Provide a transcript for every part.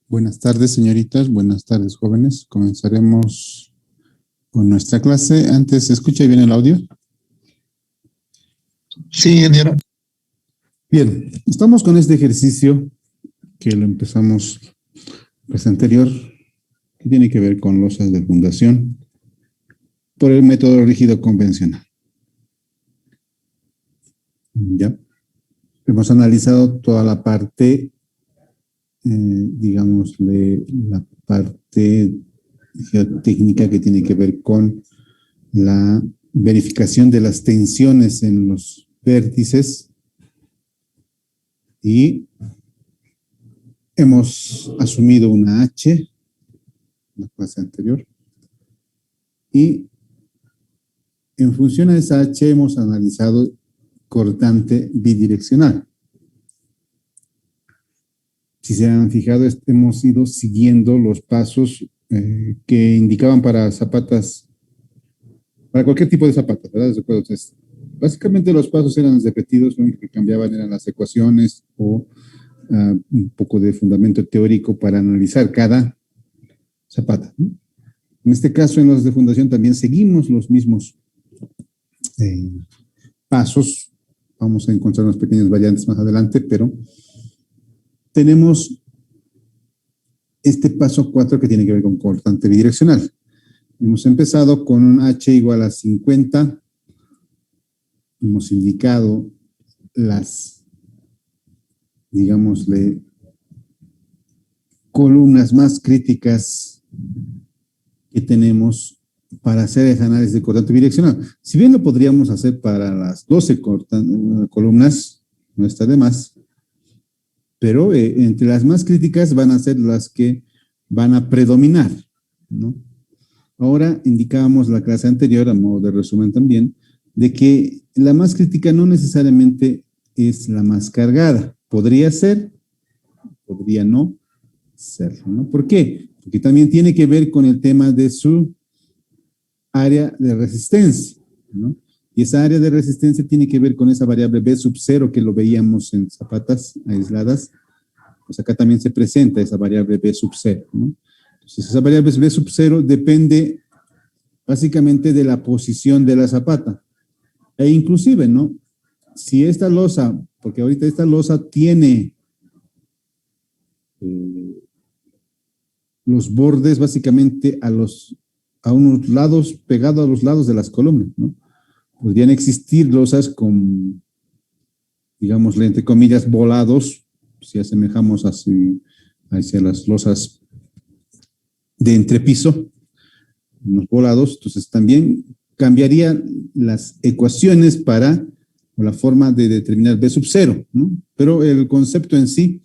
Buenas tardes, señoritas. Buenas tardes, jóvenes. Comenzaremos con nuestra clase. Antes, ¿se escucha bien el audio? Sí, ingeniero. Bien, estamos con este ejercicio que lo empezamos pues anterior, que tiene que ver con losas de fundación por el método rígido convencional. Ya hemos analizado toda la parte, digamos, la parte geotécnica que tiene que ver con la verificación de las tensiones en los vértices y hemos asumido una H en la clase anterior y en función a esa H hemos analizado cortante bidireccional. Si se han fijado, hemos ido siguiendo los pasos que indicaban para zapatas, para cualquier tipo de zapatas, ¿verdad? Entonces, básicamente los pasos eran repetidos, lo único que cambiaban eran las ecuaciones o un poco de fundamento teórico para analizar cada zapata, ¿no? En este caso, en los de fundación también seguimos los mismos pasos. Vamos a encontrar unas pequeñas variantes más adelante, pero tenemos este paso 4 que tiene que ver con cortante bidireccional. Hemos empezado con un H igual a 50. Hemos indicado las, digámosle, columnas más críticas que tenemos para hacer el análisis de cortante bidireccional. Si bien lo podríamos hacer para las 12 columnas, no está de más, pero entre las más críticas van a ser las que van a predominar, ¿no? Ahora indicábamos la clase anterior, a modo de resumen también, de que la más crítica no necesariamente es la más cargada. Podría ser, podría no ser, ¿no? ¿Por qué? Porque también tiene que ver con el tema de su área de resistencia, ¿no? Y esa área de resistencia tiene que ver con esa variable B sub 0 que lo veíamos en zapatas aisladas. Pues acá también se presenta esa variable B sub 0, ¿no? Entonces, esa variable B sub 0 depende básicamente de la posición de la zapata. E inclusive, ¿no? Si esta losa, porque ahorita esta losa tiene los bordes básicamente a unos lados, pegados a los lados de las columnas, ¿no? Podrían existir losas con, digámosle, entre comillas, volados, si asemejamos hacia las losas de entrepiso, unos volados. Entonces también cambiaría las ecuaciones o la forma de determinar B sub 0, ¿no? Pero el concepto en sí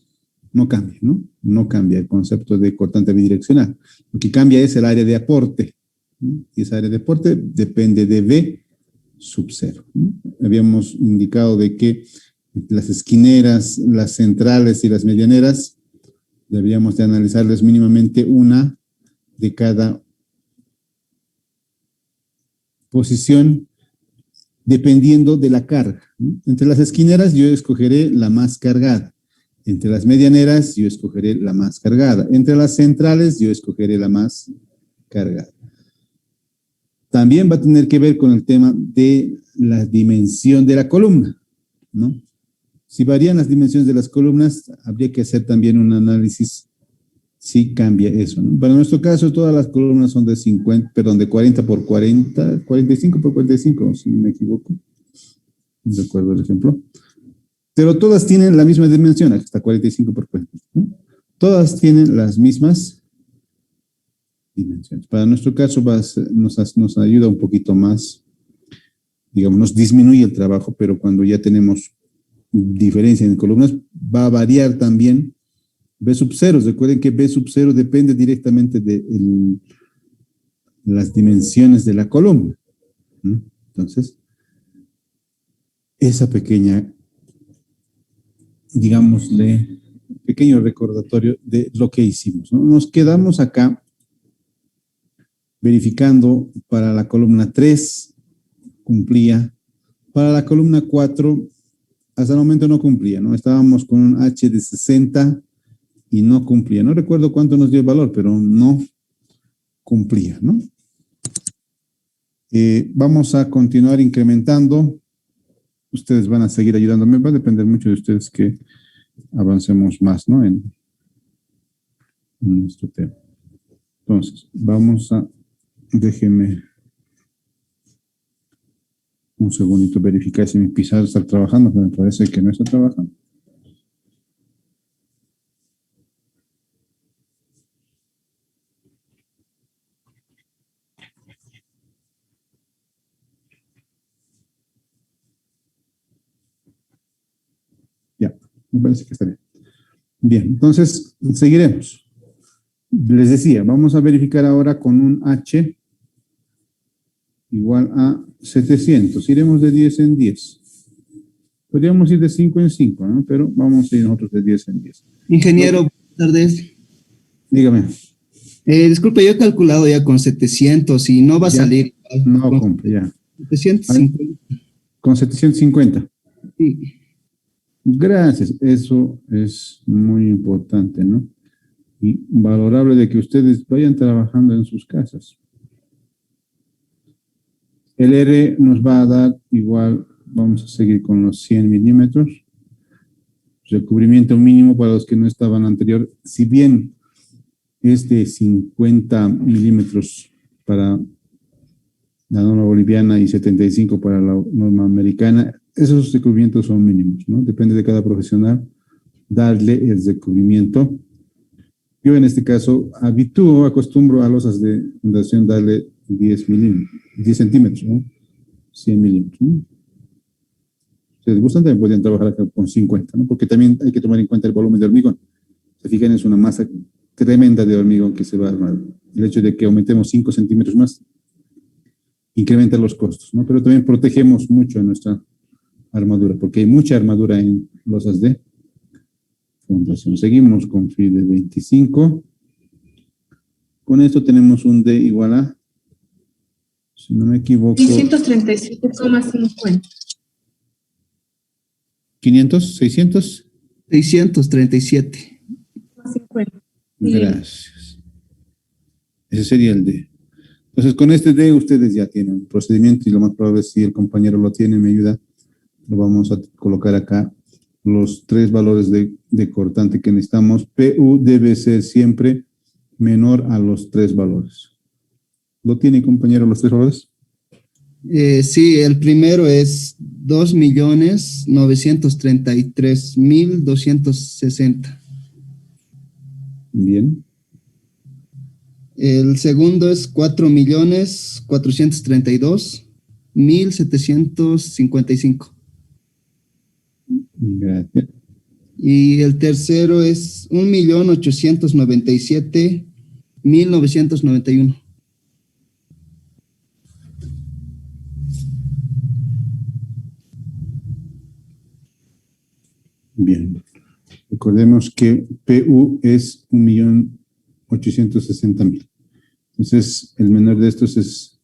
no cambia, ¿no? No cambia el concepto de cortante bidireccional. Lo que cambia es el área de aporte, ¿no? Y esa área de aporte depende de B sub 0, ¿no? Habíamos indicado de que las esquineras, las centrales y las medianeras deberíamos de analizarles mínimamente una de cada posición dependiendo de la carga, ¿no? Entre las esquineras yo escogeré la más cargada. Entre las medianeras yo escogeré la más cargada. Entre las centrales yo escogeré la más cargada. También va a tener que ver con el tema de la dimensión de la columna, ¿no? Si varían las dimensiones de las columnas, habría que hacer también un análisis si cambia eso, ¿no? Para nuestro caso, todas las columnas son de 40 por 40, 45 por 45, si no me equivoco. No recuerdo el ejemplo. Pero todas tienen la misma dimensión, hasta 45 por 40, ¿no? Todas tienen las mismas dimensiones. Para nuestro caso nos ayuda un poquito más, digamos, nos disminuye el trabajo, pero cuando ya tenemos diferencia en columnas, va a variar también B sub 0. Recuerden que B sub 0 depende directamente de las dimensiones de la columna, ¿no? Entonces, esa pequeña, digámosle, pequeño recordatorio de lo que hicimos, ¿no? Nos quedamos acá verificando para la columna 3 cumplía, para la columna 4 hasta el momento no cumplía, ¿no? Estábamos con un H de 60 y no cumplía. No recuerdo cuánto nos dio el valor, pero no cumplía, ¿no? Vamos a continuar incrementando. Ustedes van a seguir ayudándome. Va a depender mucho de ustedes que avancemos más, ¿no? En nuestro tema. Entonces, déjenme un segundito verificar si mi pizarra está trabajando, pero me parece que no está trabajando. Ya, me parece que está bien. Bien, entonces seguiremos. Les decía, vamos a verificar ahora con un H igual a 700. Iremos de 10 en 10. Podríamos ir de 5 en 5, ¿no? Pero vamos a ir nosotros de 10 en 10. Ingeniero, buenas tardes. Dígame. Disculpe, yo he calculado ya con 700 y no va a Ya, salir. no con compre, ya. 750. Con 750. Sí. Gracias, eso es muy importante, ¿no? Y valorable de que ustedes vayan trabajando en sus casas. El R nos va a dar igual, vamos a seguir con los 100 milímetros. Recubrimiento mínimo para los que no estaban anterior. Si bien es de 50 milímetros para la norma boliviana y 75 para la norma americana, esos recubrimientos son mínimos, ¿no? Depende de cada profesional darle el recubrimiento. Yo en este caso acostumbro a losas de fundación darle 10 centímetros, ¿no? 100 milímetros, ¿no? Si les gustan, también podrían trabajar acá con 50, ¿no? Porque también hay que tomar en cuenta el volumen de hormigón. Se fijan, es una masa tremenda de hormigón que se va a armar. El hecho de que aumentemos 5 centímetros más incrementa los costos, ¿no? Pero también protegemos mucho a nuestra armadura, porque hay mucha armadura en losas de fundación. Seguimos con phi de 25. Con esto tenemos un D igual a, si no me equivoco, 637,50. 500, 600. 637. 50. Gracias. Ese sería el D. Entonces, con este D ustedes ya tienen un procedimiento y lo más probable es si el compañero lo tiene, me ayuda, lo vamos a colocar acá. Los tres valores de cortante que necesitamos. PU debe ser siempre menor a los tres valores. ¿Lo tiene, compañero, los tres valores? Sí, el primero es 2.933.260. Bien. El segundo es 4.432.755. Gracias. Y el tercero es 1.897.991. Bien. Recordemos que PU es 1.860.000. Entonces, el menor de estos es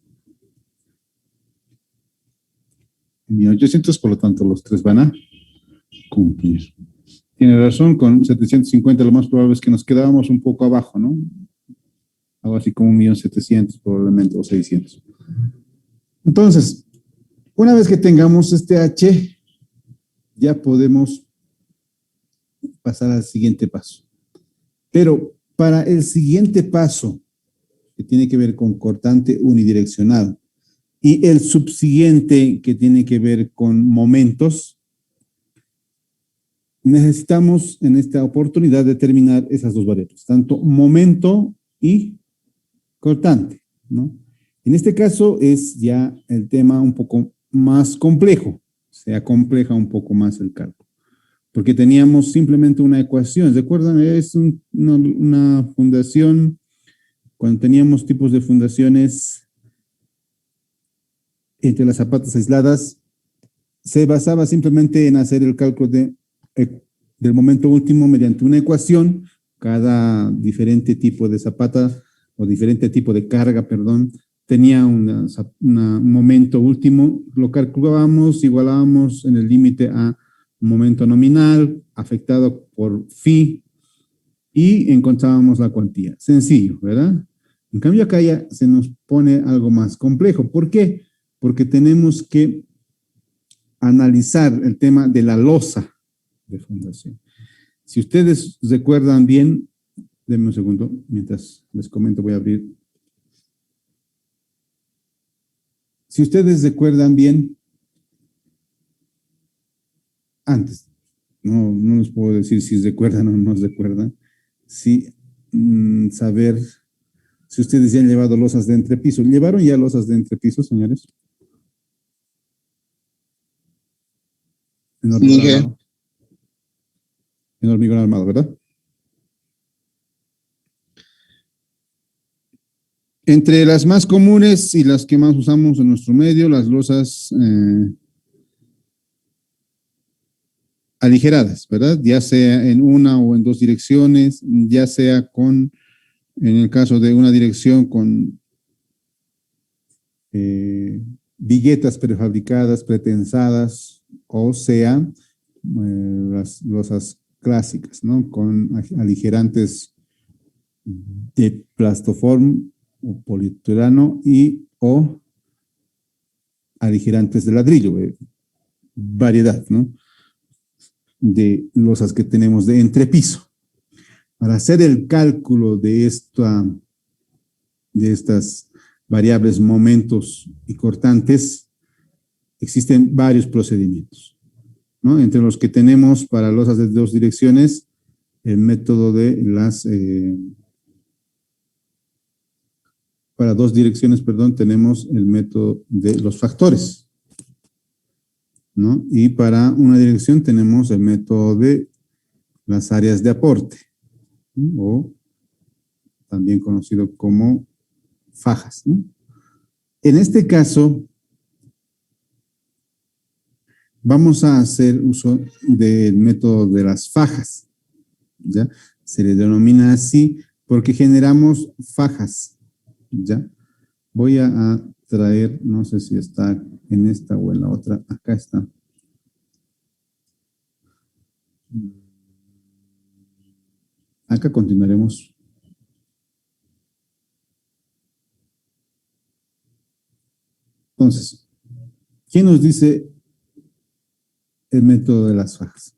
1.800.000, por lo tanto, los tres van a cumplir. Tiene razón, con 750 lo más probable es que nos quedábamos un poco abajo, ¿no? Algo así como 1.700.000 probablemente, o 600. Entonces, una vez que tengamos este H, ya podemos pasar al siguiente paso. Pero para el siguiente paso, que tiene que ver con cortante unidireccional, y el subsiguiente, que tiene que ver con momentos, necesitamos en esta oportunidad determinar esas dos variables, tanto momento y cortante, ¿no? En este caso es ya el tema un poco más complejo, se acompleja un poco más el cálculo, porque teníamos simplemente una ecuación. ¿Recuerdan? Es una fundación, cuando teníamos tipos de fundaciones entre las zapatas aisladas, se basaba simplemente en hacer el cálculo del momento último mediante una ecuación. Cada diferente tipo de zapata o diferente tipo de carga, perdón, tenía un momento último, lo calculábamos, igualábamos en el límite a un momento nominal afectado por phi y encontrábamos la cuantía. Sencillo, ¿verdad? En cambio acá ya se nos pone algo más complejo. ¿Por qué? Porque tenemos que analizar el tema de la losa de fundación. Si ustedes recuerdan bien, denme un segundo, mientras les comento voy a abrir. Si ustedes recuerdan bien, antes, no les puedo decir si recuerdan o no recuerdan, si saber si ustedes ya han llevado losas de entrepiso. ¿Llevaron ya losas de entrepiso, señores? En hormigón Miguel. armado. En hormigón armado, ¿verdad? Entre las más comunes y las que más usamos en nuestro medio, las losas aligeradas, ¿verdad? Ya sea en una o en dos direcciones, ya sea con, en el caso de una dirección con viguetas prefabricadas, pretensadas, o sea, las losas clásicas, ¿no? Con aligerantes de plastoform o polietileno y o aligerantes de ladrillo, variedad, ¿no? De losas que tenemos de entrepiso. Para hacer el cálculo de estas variables momentos y cortantes, existen varios procedimientos, ¿no? Entre los que tenemos para losas de dos direcciones, el método de para dos direcciones, perdón, tenemos el método de los factores, ¿no? Y para una dirección tenemos el método de las áreas de aporte, ¿no? O también conocido como fajas, ¿no? En este caso, vamos a hacer uso del método de las fajas, ¿ya? Se le denomina así porque generamos fajas, ¿ya? Voy a traer, no sé si está en esta o en la otra, acá está. Acá continuaremos. Entonces, ¿quién nos dice el método de las fajas?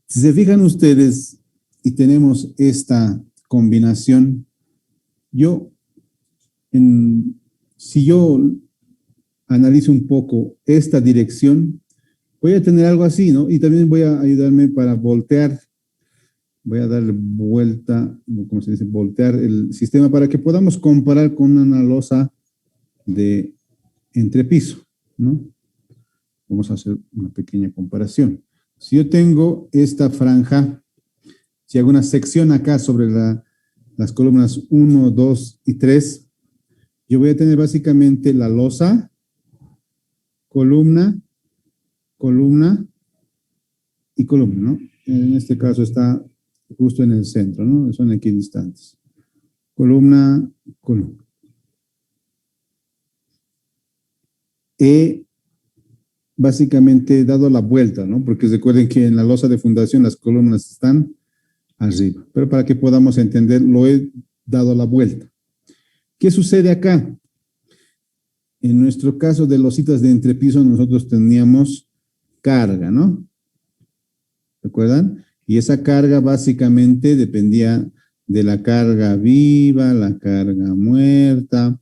Si se fijan ustedes y tenemos esta combinación, si yo analizo un poco esta dirección, voy a tener algo así, ¿no? Y también voy a ayudarme para voltear, voy a darle vuelta, ¿cómo se dice? Voltear el sistema para que podamos comparar con una losa de entrepiso, ¿no? Vamos a hacer una pequeña comparación. Si yo tengo esta franja, si hago una sección acá sobre las columnas 1, 2 y 3, yo voy a tener básicamente la losa, columna, columna y columna, ¿no? En este caso está justo en el centro, ¿no? Son equidistantes. Columna, columna. He básicamente dado la vuelta, ¿no? Porque recuerden que en la losa de fundación las columnas están arriba. Pero para que podamos entender, lo he dado la vuelta. ¿Qué sucede acá? En nuestro caso de lositas de entrepiso, nosotros teníamos carga, ¿no? ¿Recuerdan? Y esa carga básicamente dependía de la carga viva, la carga muerta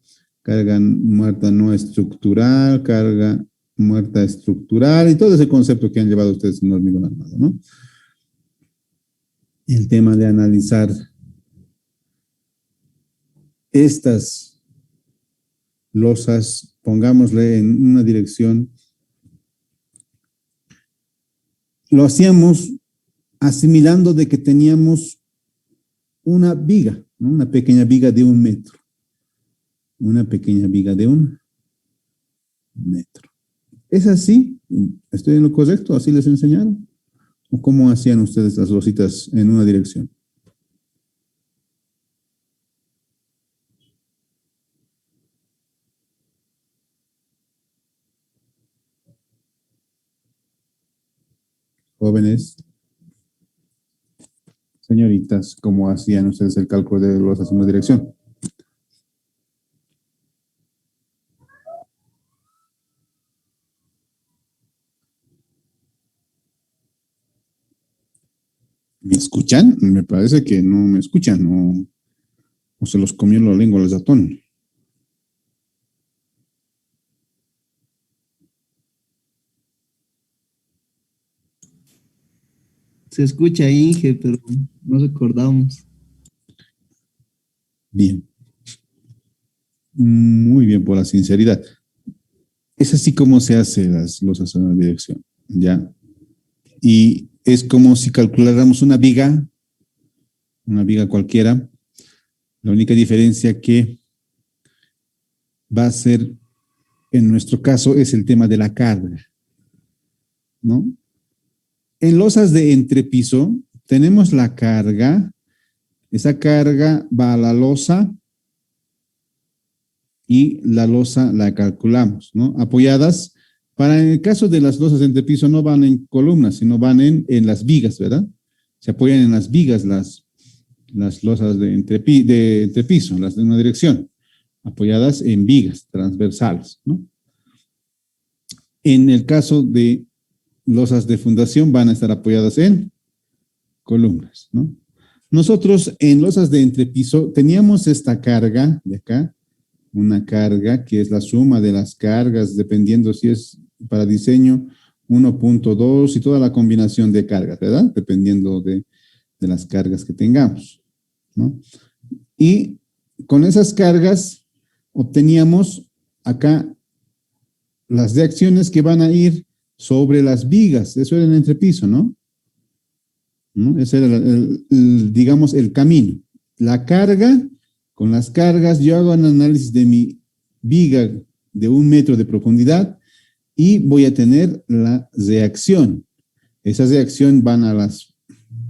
no estructural, carga muerta estructural y todo ese concepto que han llevado ustedes en hormigón armado, ¿no? El tema de analizar estas losas, pongámosle en una dirección, lo hacíamos asimilando de que teníamos una viga, ¿no? Una pequeña viga de 1 metro. Una pequeña viga de 1 metro. ¿Es así? ¿Estoy en lo correcto? ¿Así les enseñaron? ¿O cómo hacían ustedes las lositas en una dirección? Jóvenes. señoritas, cómo hacían ustedes el cálculo de losas en una dirección. ¿Me escuchan? Me parece que no me escuchan, o se los comió la lengua el ratón. Se escucha Inge, pero no recordamos. Bien, muy bien por la sinceridad. Es así como se hace las losas en una dirección, ¿ya? Y es como si calculáramos una viga cualquiera. La única diferencia que va a ser, en nuestro caso, es el tema de la carga, ¿no? En losas de entrepiso tenemos la carga, esa carga va a la losa y la losa la calculamos, ¿no? Apoyadas, para en el caso de las losas de entrepiso no van en columnas, sino van en las vigas, ¿verdad? Se apoyan en las vigas las losas de entrepiso, las de una dirección, apoyadas en vigas transversales, ¿no? En el caso de losas de fundación van a estar apoyadas en columnas, ¿no? Nosotros en losas de entrepiso teníamos esta carga de acá, una carga que es la suma de las cargas, dependiendo si es para diseño 1.2 y toda la combinación de cargas, ¿verdad? Dependiendo de las cargas que tengamos, ¿no? Y con esas cargas obteníamos acá las reacciones que van a ir sobre las vigas, eso era el entrepiso, ¿no? ¿No? Ese era, digamos, el camino. La carga, con las cargas, yo hago un análisis de mi viga de 1 metro de profundidad y voy a tener la reacción. Esa reacción van a las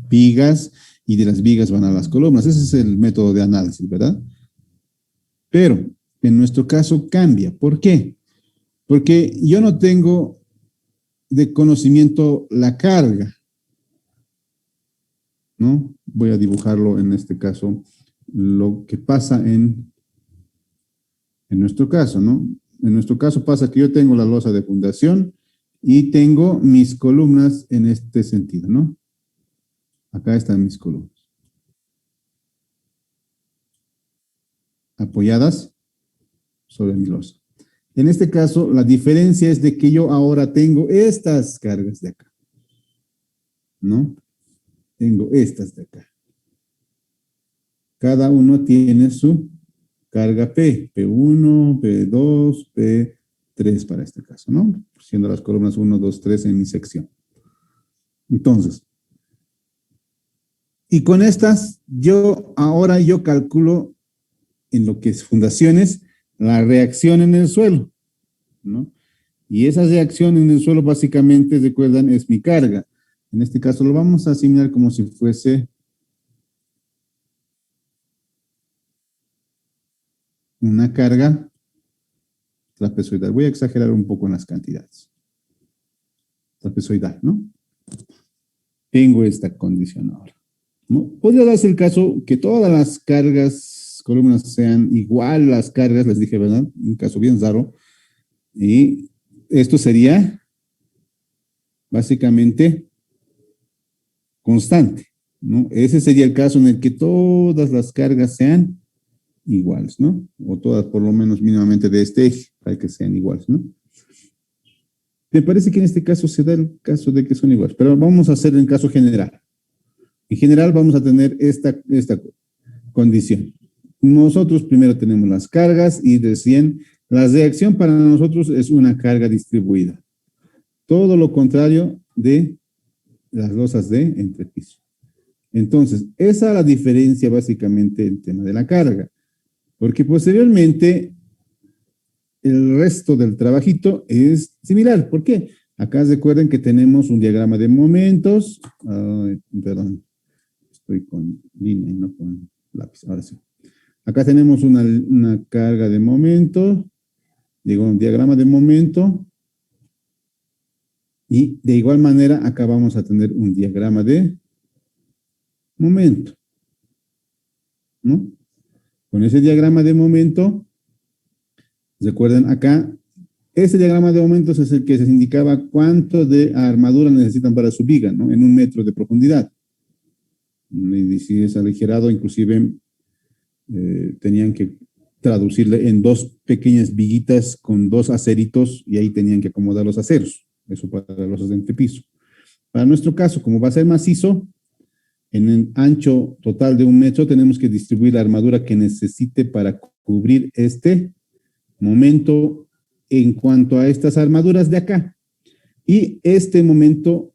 vigas y de las vigas van a las columnas. Ese es el método de análisis, ¿verdad? Pero en nuestro caso cambia. ¿Por qué? Porque yo no tengo de conocimiento la carga, ¿no? Voy a dibujarlo en este caso, lo que pasa en nuestro caso, ¿no? En nuestro caso pasa que yo tengo la losa de fundación y tengo mis columnas en este sentido, ¿no? Acá están mis columnas. Apoyadas sobre mi losa. En este caso, la diferencia es de que yo ahora tengo estas cargas de acá, ¿no? Tengo estas de acá. Cada uno tiene su carga P, P1, P2, P3 para este caso, ¿no? Siendo las columnas 1, 2, 3 en mi sección. Entonces, y con estas, ahora yo calculo en lo que es fundaciones, la reacción en el suelo, ¿no? Y esa reacción en el suelo básicamente, recuerdan, es mi carga. En este caso lo vamos a asimilar como si fuese una carga trapezoidal. Voy a exagerar un poco en las cantidades. Trapezoidal, ¿no? Tengo esta condición ahora, ¿no? Podría darse el caso que todas las cargas, columnas sean igual las cargas, les dije, ¿verdad? Un caso bien raro. Y esto sería básicamente constante, ¿no? Ese sería el caso en el que todas las cargas sean iguales, ¿no? O todas por lo menos mínimamente de este eje, para que sean iguales, ¿no? Me parece que en este caso se da el caso de que son iguales, pero vamos a hacer el caso general. En general vamos a tener esta condición. Nosotros primero tenemos las cargas y decían, la reacción para nosotros es una carga distribuida. Todo lo contrario de las losas de entrepiso. Entonces, esa es la diferencia básicamente el tema de la carga. Porque posteriormente el resto del trabajito es similar. ¿Por qué? Acá recuerden que tenemos un diagrama de momentos. Perdón, estoy con línea y no con lápiz. Ahora sí. Acá tenemos una carga de momento, digo, un diagrama de momento. Y de igual manera, acá vamos a tener un diagrama de momento, ¿no? Con ese diagrama de momento, recuerden acá, ese diagrama de momentos es el que se indicaba cuánto de armadura necesitan para su viga, ¿no? En 1 metro de profundidad. Y si es aligerado, inclusive tenían que traducirle en 2 pequeñas viguitas con 2 aceritos y ahí tenían que acomodar los aceros. Eso para los de entrepiso. Para nuestro caso, como va a ser macizo, en el ancho total de 1 metro tenemos que distribuir la armadura que necesite para cubrir este momento en cuanto a estas armaduras de acá y este momento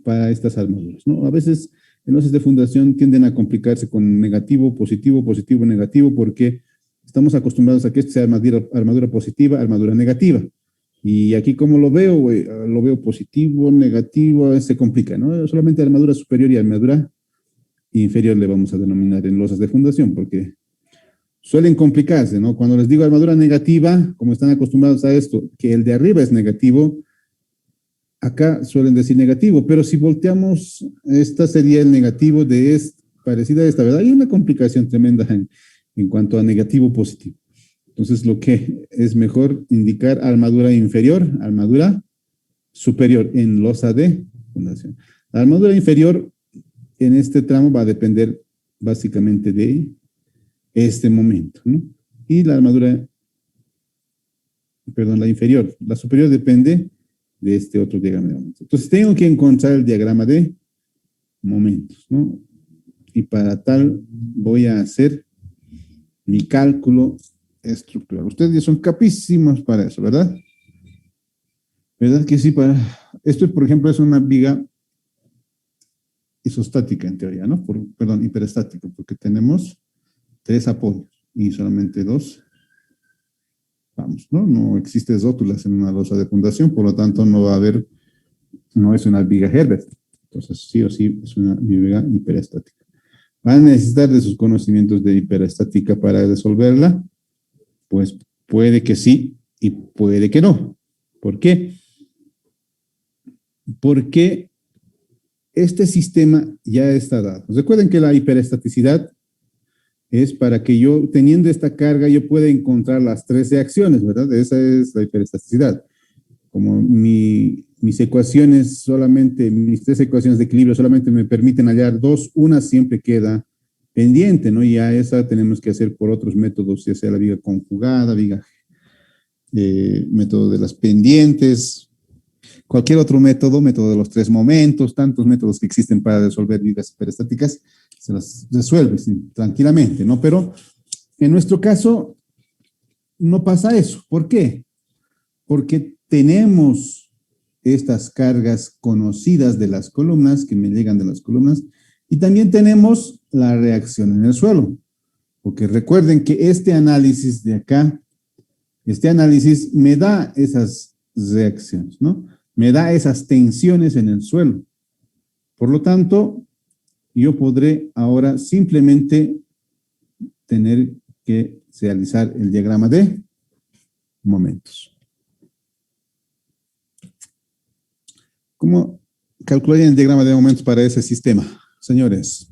para estas armaduras, ¿no? A veces en loses de fundación tienden a complicarse con negativo, positivo, positivo, negativo, porque estamos acostumbrados a que esto sea armadura positiva, armadura negativa. Y aquí, como lo veo, lo veo positivo, negativo, se complica, ¿no? Solamente armadura superior y armadura inferior le vamos a denominar en losas de fundación, porque suelen complicarse, ¿no? Cuando les digo armadura negativa, como están acostumbrados a esto, que el de arriba es negativo, acá suelen decir negativo, pero si volteamos, esta sería el negativo de esta, parecida a esta, ¿verdad? Hay una complicación tremenda en cuanto a negativo positivo. Entonces, lo que es mejor indicar armadura inferior, armadura superior en losa de fundación. La armadura inferior en este tramo va a depender básicamente de este momento, ¿no? Y la armadura, perdón, la inferior, la superior depende de este otro diagrama de momentos. Entonces, tengo que encontrar el diagrama de momentos, ¿no? Y para tal voy a hacer mi cálculo estructural. Ustedes ya son capísimos para eso, ¿verdad? ¿Verdad que sí? Esto, por ejemplo, es una viga isostática en teoría, ¿no? Perdón, hiperestática, porque tenemos 3 apoyos y solamente 2. Vamos, ¿no? No existe rótulas en una losa de fundación, por lo tanto no va a haber, no es una viga Herbert. Entonces, sí o sí, es una viga hiperestática. ¿Van a necesitar de sus conocimientos de hiperestática para resolverla? Pues puede que sí y puede que no. ¿Por qué? Porque este sistema ya está dado. Recuerden que la hiperestaticidad es para que yo, teniendo esta carga, yo pueda encontrar las 3 reacciones, ¿verdad? Esa es la hiperestaticidad. Como mis ecuaciones solamente, mis 3 ecuaciones de equilibrio solamente me permiten hallar 2, una siempre queda pendiente, ¿no? Y a esa tenemos que hacer por otros métodos, ya sea la viga conjugada, método de las pendientes, cualquier otro método de los 3 momentos, tantos métodos que existen para resolver vigas hiperestáticas, se las resuelve tranquilamente, ¿no? Pero en nuestro caso no pasa eso. ¿Por qué? Porque tenemos estas cargas conocidas de las columnas, que me llegan de las columnas, y también tenemos la reacción en el suelo. Porque recuerden que este análisis de acá, este análisis me da esas reacciones, ¿no? Me da esas tensiones en el suelo. Por lo tanto, yo podré ahora simplemente tener que realizar el diagrama de momentos. ¿Cómo calcularían el diagrama de momentos para ese sistema, señores?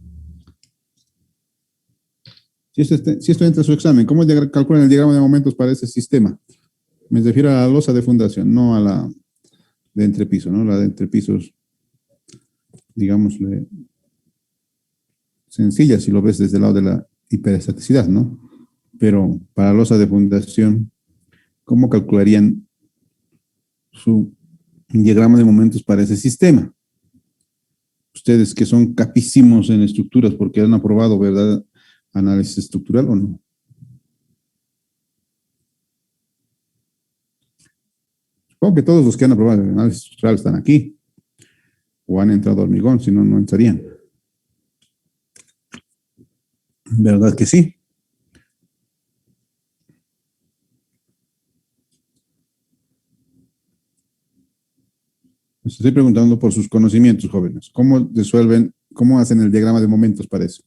Si esto entra a su examen, ¿cómo calculan el diagrama de momentos para ese sistema? Me refiero a la losa de fundación, no a la de entrepiso, ¿no? La de entrepisos, digámosle, sencilla si lo ves desde el lado de la hiperestaticidad, ¿no? Pero para la losa de fundación, ¿cómo calcularían su diagrama de momentos para ese sistema? Ustedes que son capísimos en estructuras porque han aprobado, ¿verdad? Análisis estructural o no. Supongo que todos los que han aprobado el análisis estructural están aquí o han entrado a hormigón, si no, no entrarían. ¿Verdad que sí? Les estoy preguntando por sus conocimientos, jóvenes. ¿Cómo resuelven, cómo hacen el diagrama de momentos para eso?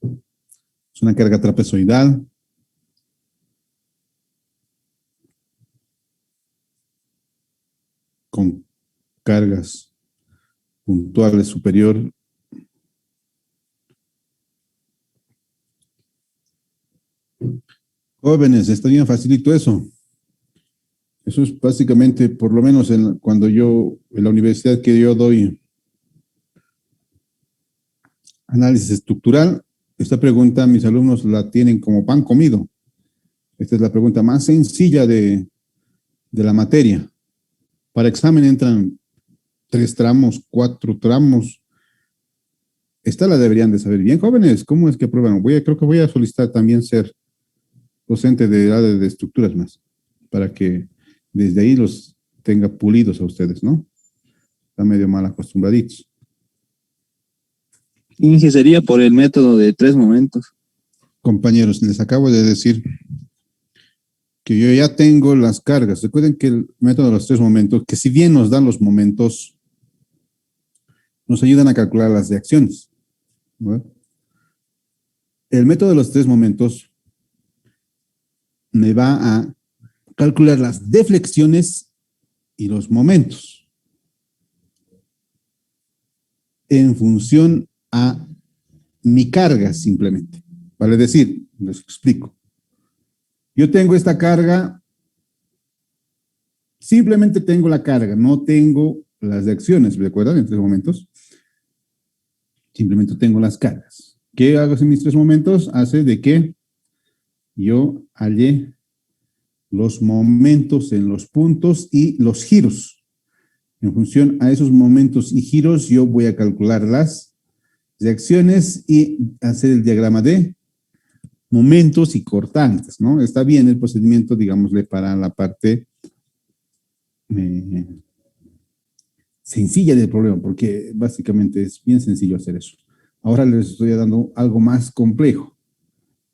Es una carga trapezoidal. Con cargas puntual es superior. Jóvenes, está bien facilito eso. Eso es básicamente, por lo menos cuando yo, en la universidad que yo doy análisis estructural, esta pregunta mis alumnos la tienen como pan comido. Esta es la pregunta más sencilla de la materia. Para examen entran 3 tramos, 4 tramos. Esta la deberían de saber bien, jóvenes. ¿Cómo es que aprueban? Creo que voy a solicitar también ser docente de área de estructuras más, para que desde ahí los tenga pulidos a ustedes, ¿no? Están medio mal acostumbraditos. Inge, sería por el método de 3 momentos. Compañeros, les acabo de decir que yo ya tengo las cargas. Recuerden que el método de los 3 momentos, que si bien nos dan los momentos, nos ayudan a calcular las reacciones, ¿no? El método de los 3 momentos me va a calcular las deflexiones y los momentos en función a mi carga simplemente. Vale decir, les explico. Yo tengo esta carga, simplemente tengo la carga, no tengo las reacciones, ¿recuerdan? En 3 momentos. Simplemente tengo las cargas. ¿Qué hago en mis 3 momentos? Hace de que yo hallé los momentos en los puntos y los giros. En función a esos momentos y giros, yo voy a calcular las reacciones y hacer el diagrama de momentos y cortantes, ¿no? Está bien el procedimiento, digámosle, para la parte sencilla del problema, porque básicamente es bien sencillo hacer eso. Ahora les estoy dando algo más complejo.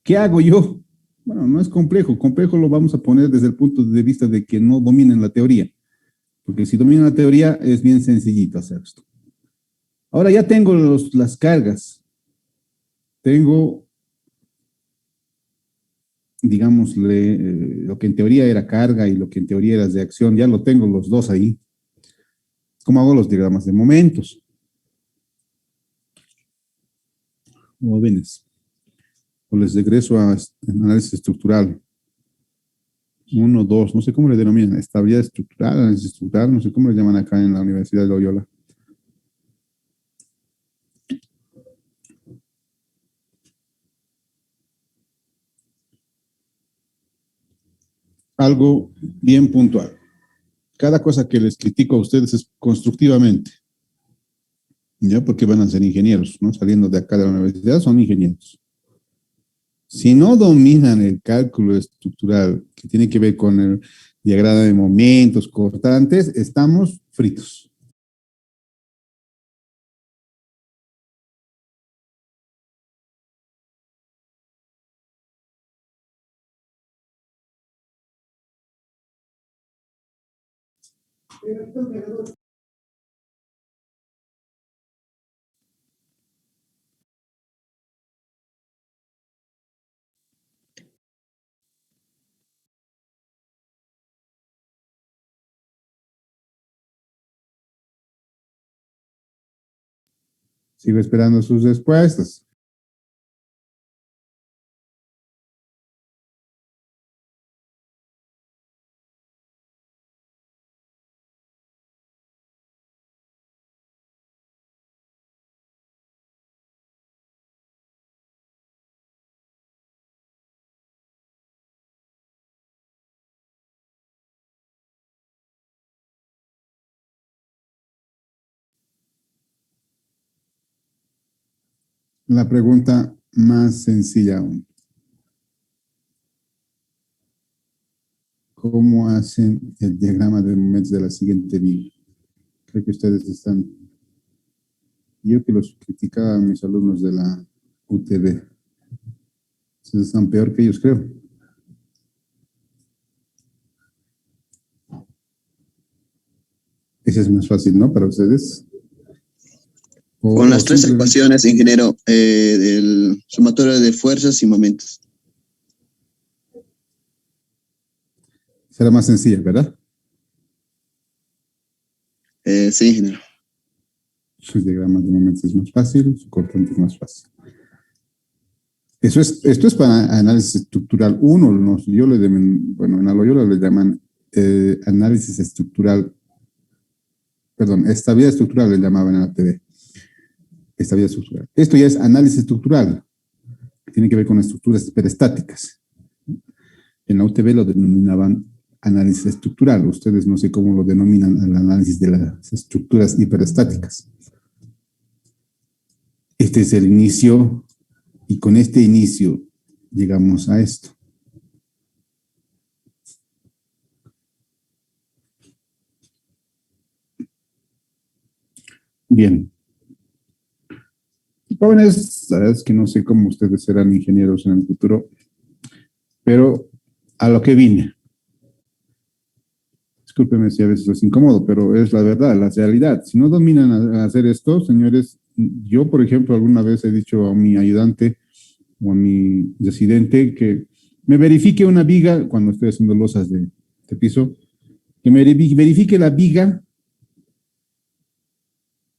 ¿Qué hago yo? Bueno, no es complejo. Complejo lo vamos a poner desde el punto de vista de que no dominen la teoría. Porque si dominan la teoría, es bien sencillito hacer esto. Ahora ya tengo las cargas. Tengo, digámosle, lo que en teoría era carga y lo que en teoría era reacción. Ya lo tengo los dos ahí. ¿Cómo hago los diagramas de momentos? Jóvenes. O les regreso a análisis estructural. 1, 2, no sé cómo le denominan, estabilidad estructural, análisis estructural, no sé cómo le llaman acá en la Universidad de Loyola. Algo bien puntual. Cada cosa que les critico a ustedes es constructivamente, ¿ya? Porque van a ser ingenieros, ¿no? Saliendo de acá de la universidad son ingenieros. Si no dominan el cálculo estructural que tiene que ver con el diagrama de momentos cortantes, estamos fritos. Sigo esperando sus respuestas. La pregunta más sencilla aún. ¿Cómo hacen el diagrama de momentos de la siguiente vía? Creo que ustedes están, yo que los criticaba a mis alumnos de la UTB, ustedes están peor que ellos, creo. Ese es más fácil, ¿no? Para ustedes. Con las 3 ecuaciones, ingeniero, del sumatorio de fuerzas y momentos. Será más sencilla, ¿verdad? Sí, ingeniero. Su diagrama de momentos es más fácil, su cortante es más fácil. Esto es para análisis estructural 1, ¿no? Bueno, en la Loyola le llaman análisis estructural, perdón, estabilidad estructural le llamaban en la TV. Estabilidad estructural. Esto ya es análisis estructural, que tiene que ver con estructuras hiperestáticas. En la UTB lo denominaban análisis estructural. Ustedes no sé cómo lo denominan el análisis de las estructuras hiperestáticas. Este es el inicio y con este inicio llegamos a esto. Bien. Jóvenes, sabes que no sé cómo ustedes serán ingenieros en el futuro, pero a lo que vine. Discúlpeme si a veces es incómodo, pero es la verdad, la realidad. Si no dominan a hacer esto, señores, yo, por ejemplo, alguna vez he dicho a mi ayudante o a mi residente que me verifique una viga cuando estoy haciendo losas de piso, que me verifique la viga,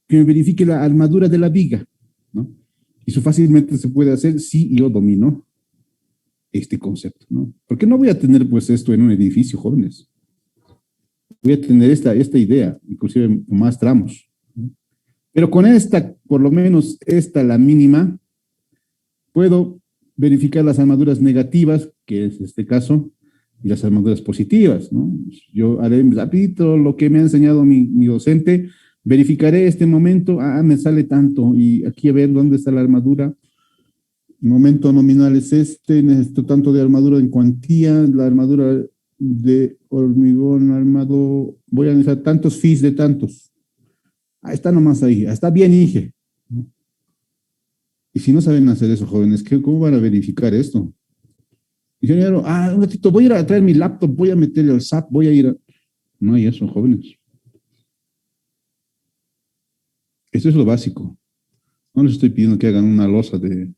que me verifique la armadura de la viga, ¿no? Y eso fácilmente se puede hacer si yo domino este concepto, ¿no? Porque no voy a tener pues esto en un edificio, jóvenes. Voy a tener esta idea, inclusive más tramos, ¿no? Pero con esta, por lo menos esta, la mínima, puedo verificar las armaduras negativas, que es este caso, y las armaduras positivas, ¿no? Yo haré rapidito lo que me ha enseñado mi docente, verificaré este momento, me sale tanto, y aquí a ver dónde está la armadura. Momento nominal es este, necesito tanto de armadura en cuantía, la armadura de hormigón armado, voy a necesitar tantos fis de tantos. Está nomás ahí, está bien, Inge. Y si no saben hacer eso, jóvenes, ¿cómo van a verificar esto? Ingeniero, un ratito, voy a ir a traer mi laptop, voy a meter el SAP, voy a ir a... No hay eso, jóvenes. Eso es lo básico. No les estoy pidiendo que hagan una losa de...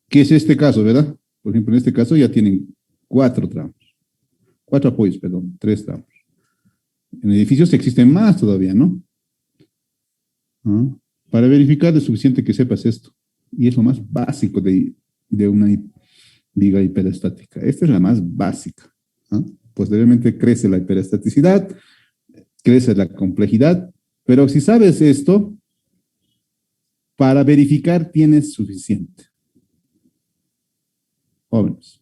¿Qué es este caso, verdad? Por ejemplo, en este caso ya tienen 4 tramos. 4 apoyos, perdón, 3 tramos. En edificios existen más todavía, ¿no? ¿Ah? Para verificar es suficiente que sepas esto. Y es lo más básico de una viga hiperestática. Esta es la más básica. ¿Ah? Posteriormente crece la hiperestaticidad, crece la complejidad, pero si sabes esto, para verificar tienes suficiente. Jóvenes.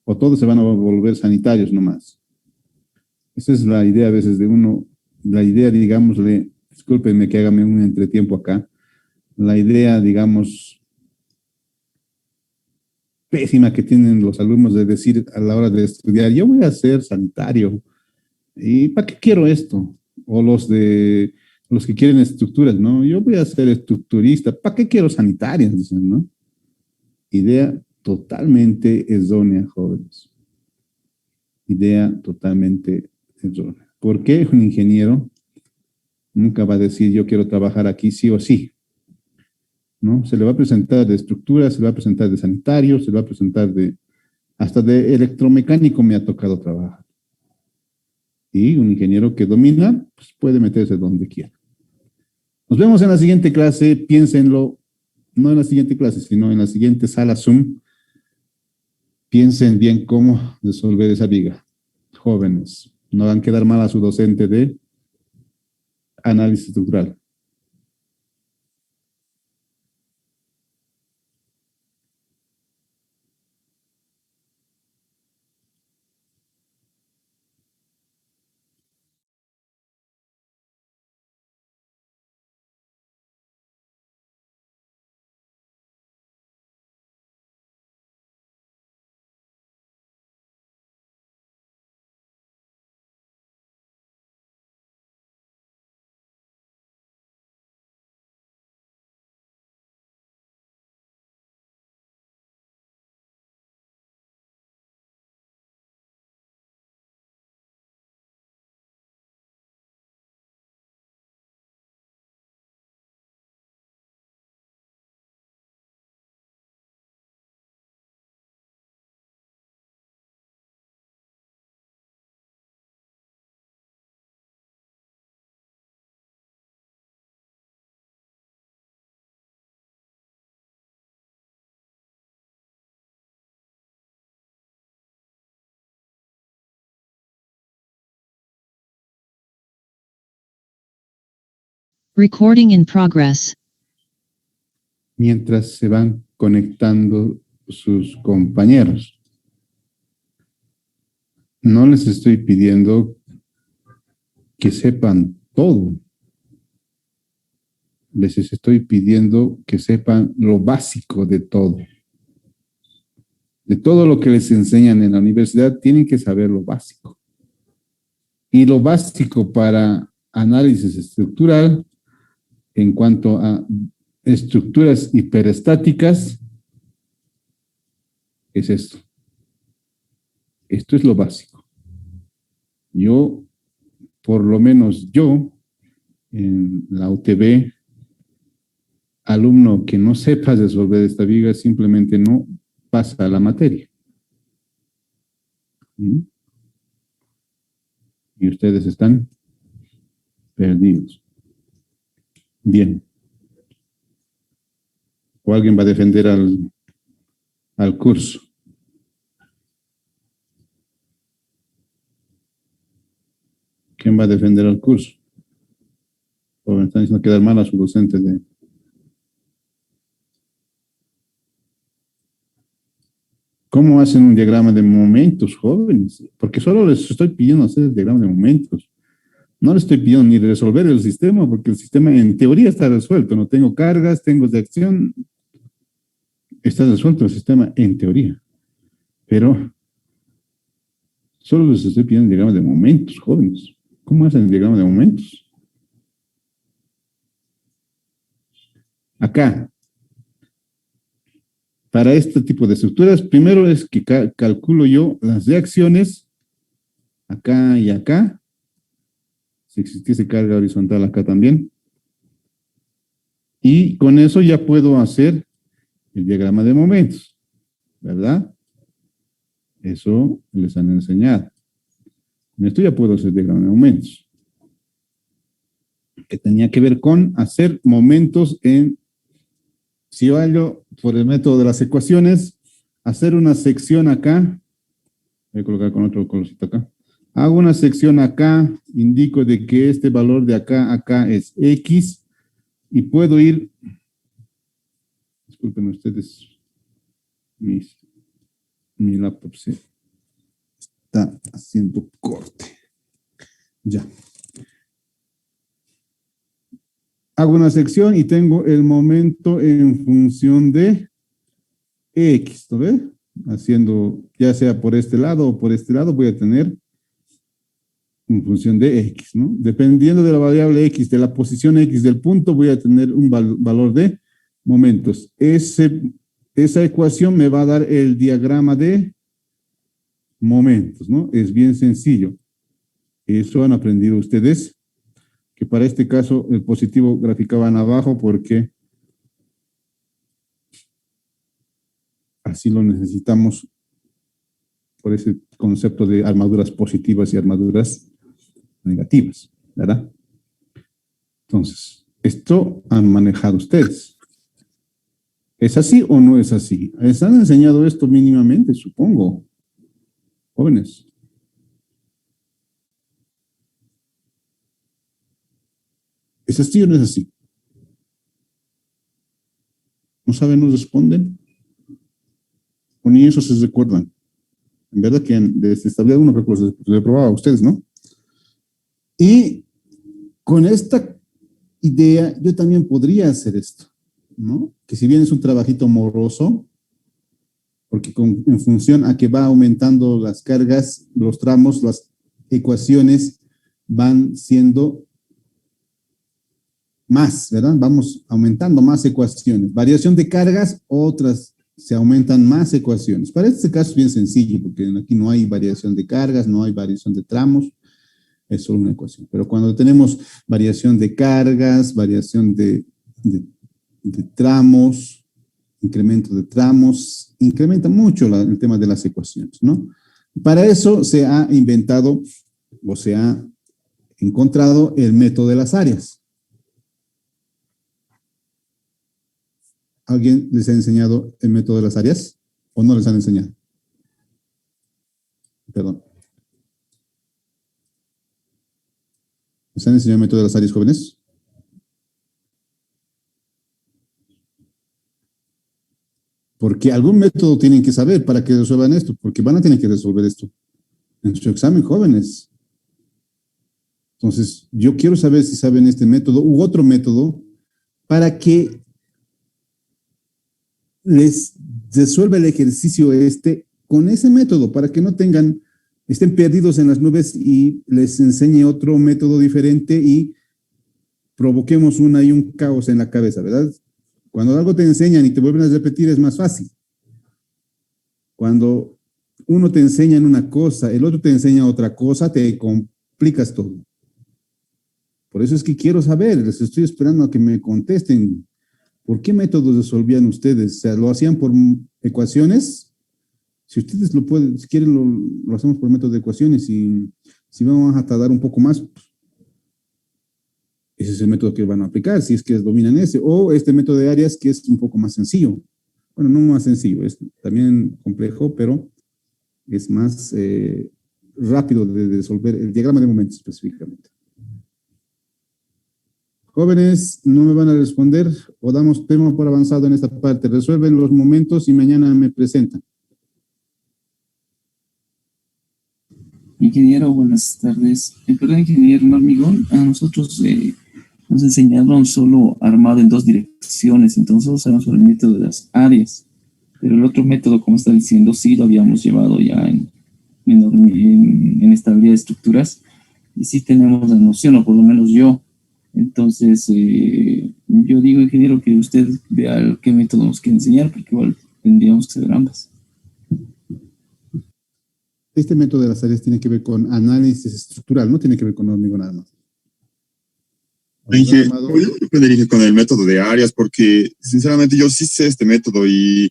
O todos se van a volver sanitarios nomás. Esa es la idea a veces de uno, la idea, digámosle, discúlpenme que hágame un entretiempo acá, la idea, digamos, pésima que tienen los alumnos de decir a la hora de estudiar, yo voy a ser sanitario, ¿y para qué quiero esto? O los que quieren estructuras, ¿no? Yo voy a ser estructurista, ¿para qué quiero sanitarias? Dicen, ¿no? Idea totalmente errónea, jóvenes. Idea totalmente errónea. ¿Por qué un ingeniero nunca va a decir yo quiero trabajar aquí sí o sí? ¿No? Se le va a presentar de estructura, se le va a presentar de sanitario, se le va a presentar hasta de electromecánico me ha tocado trabajar. Y un ingeniero que domina, pues puede meterse donde quiera. Nos vemos en la siguiente clase, piénsenlo, no en la siguiente clase, sino en la siguiente sala Zoom. Piensen bien cómo resolver esa viga. Jóvenes, no hagan quedar mal a su docente de análisis estructural. Recording in progress. Mientras se van conectando sus compañeros. No les estoy pidiendo que sepan todo. Les estoy pidiendo que sepan lo básico de todo. De todo lo que les enseñan en la universidad, tienen que saber lo básico. Y lo básico para análisis estructural, en cuanto a estructuras hiperestáticas, es esto. Esto es lo básico. Yo, por lo menos yo, en la UTB, alumno que no sepa resolver esta viga simplemente no pasa a la materia. ¿Mm? Y ustedes están perdidos. Bien. ¿O alguien va a defender al curso? ¿Quién va a defender al curso? ¿O me están diciendo quedar mal a su docente de... ¿Cómo hacen un diagrama de momentos, jóvenes? Porque solo les estoy pidiendo hacer el diagrama de momentos. No les estoy pidiendo ni resolver el sistema, porque el sistema en teoría está resuelto. No tengo cargas, tengo de acción. Está resuelto el sistema en teoría. Pero solo les estoy pidiendo el diagrama de momentos, jóvenes. ¿Cómo hacen el diagrama de momentos? Acá, para este tipo de estructuras, primero es que calculo yo las reacciones acá y acá. Si existiese carga horizontal acá también. Y con eso ya puedo hacer el diagrama de momentos, ¿verdad? Eso les han enseñado. Con esto ya puedo hacer el diagrama de momentos. Que tenía que ver con hacer momentos en, si yo hallo por el método de las ecuaciones, hacer una sección acá, voy a colocar con otro colorcito acá. Hago una sección acá, indico de que este valor de acá a acá es X, y puedo ir, disculpen ustedes, mi laptop se está haciendo corte. Ya. Hago una sección y tengo el momento en función de X, ¿no ve? Haciendo, ya sea por este lado o por este lado, voy a tener en función de X, ¿no? Dependiendo de la variable X, de la posición X del punto, voy a tener un valor de momentos. Esa ecuación me va a dar el diagrama de momentos, ¿no? Es bien sencillo. Eso han aprendido ustedes, que para este caso el positivo graficaban abajo porque así lo necesitamos por ese concepto de armaduras positivas y armaduras negativas, ¿verdad? Entonces, esto han manejado ustedes. ¿Es así o no es así? ¿Les han enseñado esto mínimamente, supongo? Jóvenes. ¿Es así o no es así? ¿No saben, no responden? ¿O ni eso se recuerdan? En verdad que desde estabilidad uno creo que los reprobaba a ustedes, ¿no? Y con esta idea yo también podría hacer esto, ¿no? Que si bien es un trabajito moroso, porque en función a que va aumentando las cargas, los tramos, las ecuaciones van siendo más, ¿verdad? Vamos aumentando más ecuaciones. Variación de cargas, otras se aumentan más ecuaciones. Para este caso es bien sencillo, porque aquí no hay variación de cargas, no hay variación de tramos, es solo una ecuación. Pero cuando tenemos variación de cargas, variación de tramos, incremento de tramos, incrementa mucho el tema de las ecuaciones, ¿no? Para eso se ha inventado o se ha encontrado el método de las áreas. ¿Alguien les ha enseñado el método de las áreas? ¿O no les han enseñado? Perdón. ¿Les han enseñado el método de las áreas, jóvenes? Porque algún método tienen que saber para que resuelvan esto, porque van a tener que resolver esto en su examen, jóvenes. Entonces, yo quiero saber si saben este método u otro método para que les resuelva el ejercicio este con ese método, para que no estén perdidos en las nubes y les enseñe otro método diferente y provoquemos un caos en la cabeza, ¿verdad? Cuando algo te enseñan y te vuelven a repetir es más fácil. Cuando uno te enseña en una cosa, el otro te enseña otra cosa, te complicas todo. Por eso es que quiero saber, les estoy esperando a que me contesten. ¿Por qué métodos resolvían ustedes? O sea, ¿lo hacían por ecuaciones? Si ustedes lo pueden, si quieren, lo hacemos por método de ecuaciones y si vamos a tardar un poco más, pues, ese es el método que van a aplicar, si es que dominan ese, o este método de áreas que es un poco más sencillo. Bueno, no más sencillo, es también complejo, pero es más rápido de resolver el diagrama de momentos específicamente. Jóvenes, no me van a responder o damos tema por avanzado en esta parte. Resuelven los momentos y mañana me presentan. Ingeniero, buenas tardes. Perdón, ingeniero, un hormigón. A nosotros nos enseñaron solo armado en 2 direcciones, entonces solo sabemos sobre el método de las áreas. Pero el otro método, como está diciendo, sí lo habíamos llevado ya en estabilidad de estructuras y sí tenemos la noción, o por lo menos yo. Entonces, yo digo, ingeniero, que usted vea qué método nos quiere enseñar, porque igual tendríamos que saber ambas. Este método de las áreas tiene que ver con análisis estructural, no tiene que ver con hormigón nada más. Yo me dirijo con el método de áreas porque, sinceramente, yo sí sé este método y,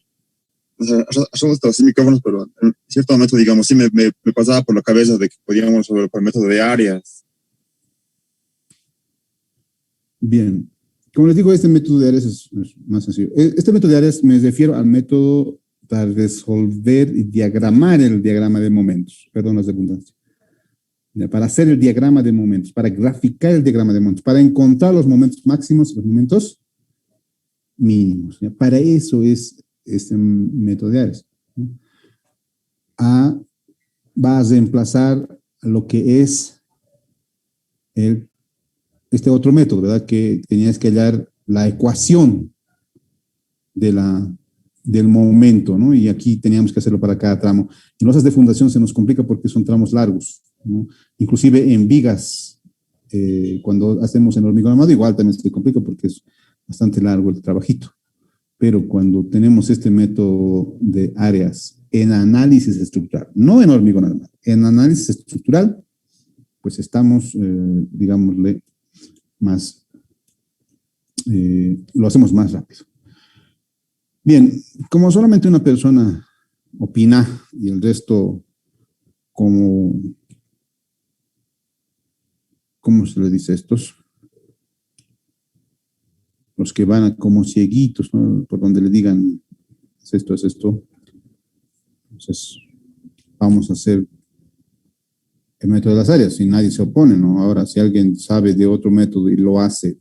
o sea, solo estaba sin micrófonos, pero en cierto momento, digamos, sí me pasaba por la cabeza de que podíamos resolver por el método de áreas. Bien. Como les digo, este método de áreas es más sencillo. Este método de áreas me refiero al método para resolver y diagramar el diagrama de momentos. Perdón la redundancia. Para hacer el diagrama de momentos, para graficar el diagrama de momentos, para encontrar los momentos máximos y los momentos mínimos. ¿Ya? Para eso es este método de áreas. ¿No? Va a reemplazar lo que es este otro método, ¿verdad? Que tenías que hallar la ecuación del momento, ¿no? Y aquí teníamos que hacerlo para cada tramo. En losas de fundación se nos complica porque son tramos largos, ¿no? Inclusive en vigas, cuando hacemos en hormigón armado, igual también se complica porque es bastante largo el trabajito. Pero cuando tenemos este método de áreas en análisis estructural, no en hormigón armado, en análisis estructural, pues estamos, digámosle, más, lo hacemos más rápido. Bien, como solamente una persona opina y el resto ¿cómo se le dice a estos? Los que van como cieguitos, ¿no? Por donde le digan, es esto, es esto. Entonces, vamos a hacer el método de las áreas, si nadie se opone, ¿no? Ahora, si alguien sabe de otro método y lo hace,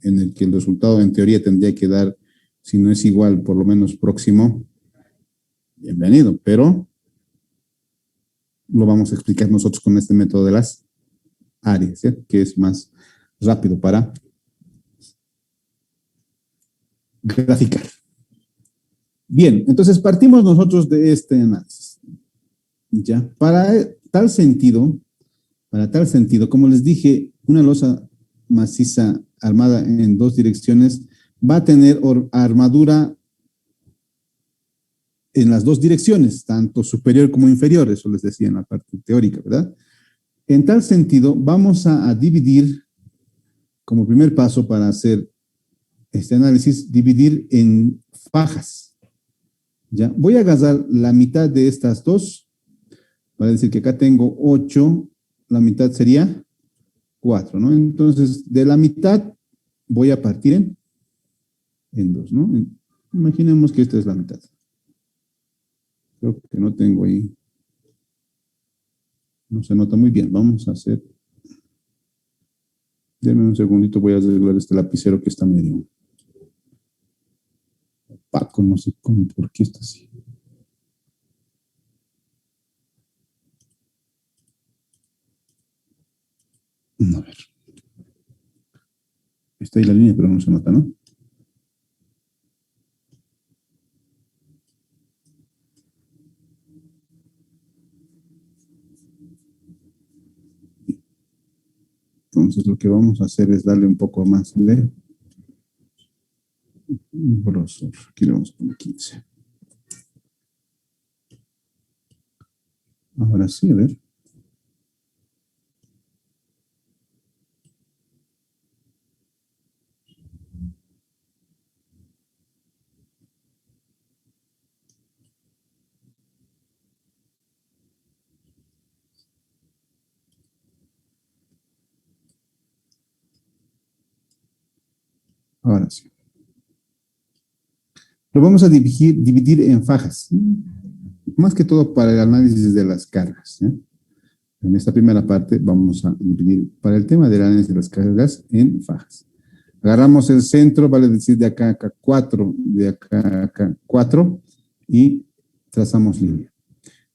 en el que el resultado en teoría tendría que dar, si no es igual, por lo menos próximo, bienvenido, pero lo vamos a explicar nosotros con este método de las áreas, ¿sí? Que es más rápido para graficar. Bien, entonces partimos nosotros de este análisis. Ya, para tal sentido, como les dije, una losa maciza armada en 2 direcciones va a tener armadura en las 2 direcciones, tanto superior como inferior, eso les decía en la parte teórica, ¿verdad? En tal sentido, vamos a dividir, como primer paso para hacer este análisis, dividir en fajas. ¿Ya? Voy a agarrar la mitad de estas 2, para decir que acá tengo 8, la mitad sería 4, ¿no? Entonces, de la mitad voy a partir en 2, ¿no? Imaginemos que esta es la mitad. Creo que no tengo ahí. No se nota muy bien. Vamos a hacer. Denme un segundito, voy a arreglar este lapicero que está medio. opaco, no sé cómo, por qué está así. A ver. Está ahí la línea, pero no se nota, ¿no? Entonces lo que vamos a hacer es darle un poco más de grosor. Aquí le vamos a poner 15. Ahora sí, a ver. Ahora sí. Lo vamos a dividir en fajas. Más que todo para el análisis de las cargas. ¿Ya? En esta primera parte vamos a dividir para el tema del análisis de las cargas en fajas. Agarramos el centro, vale decir de acá a acá 4, de acá a acá 4 y trazamos línea.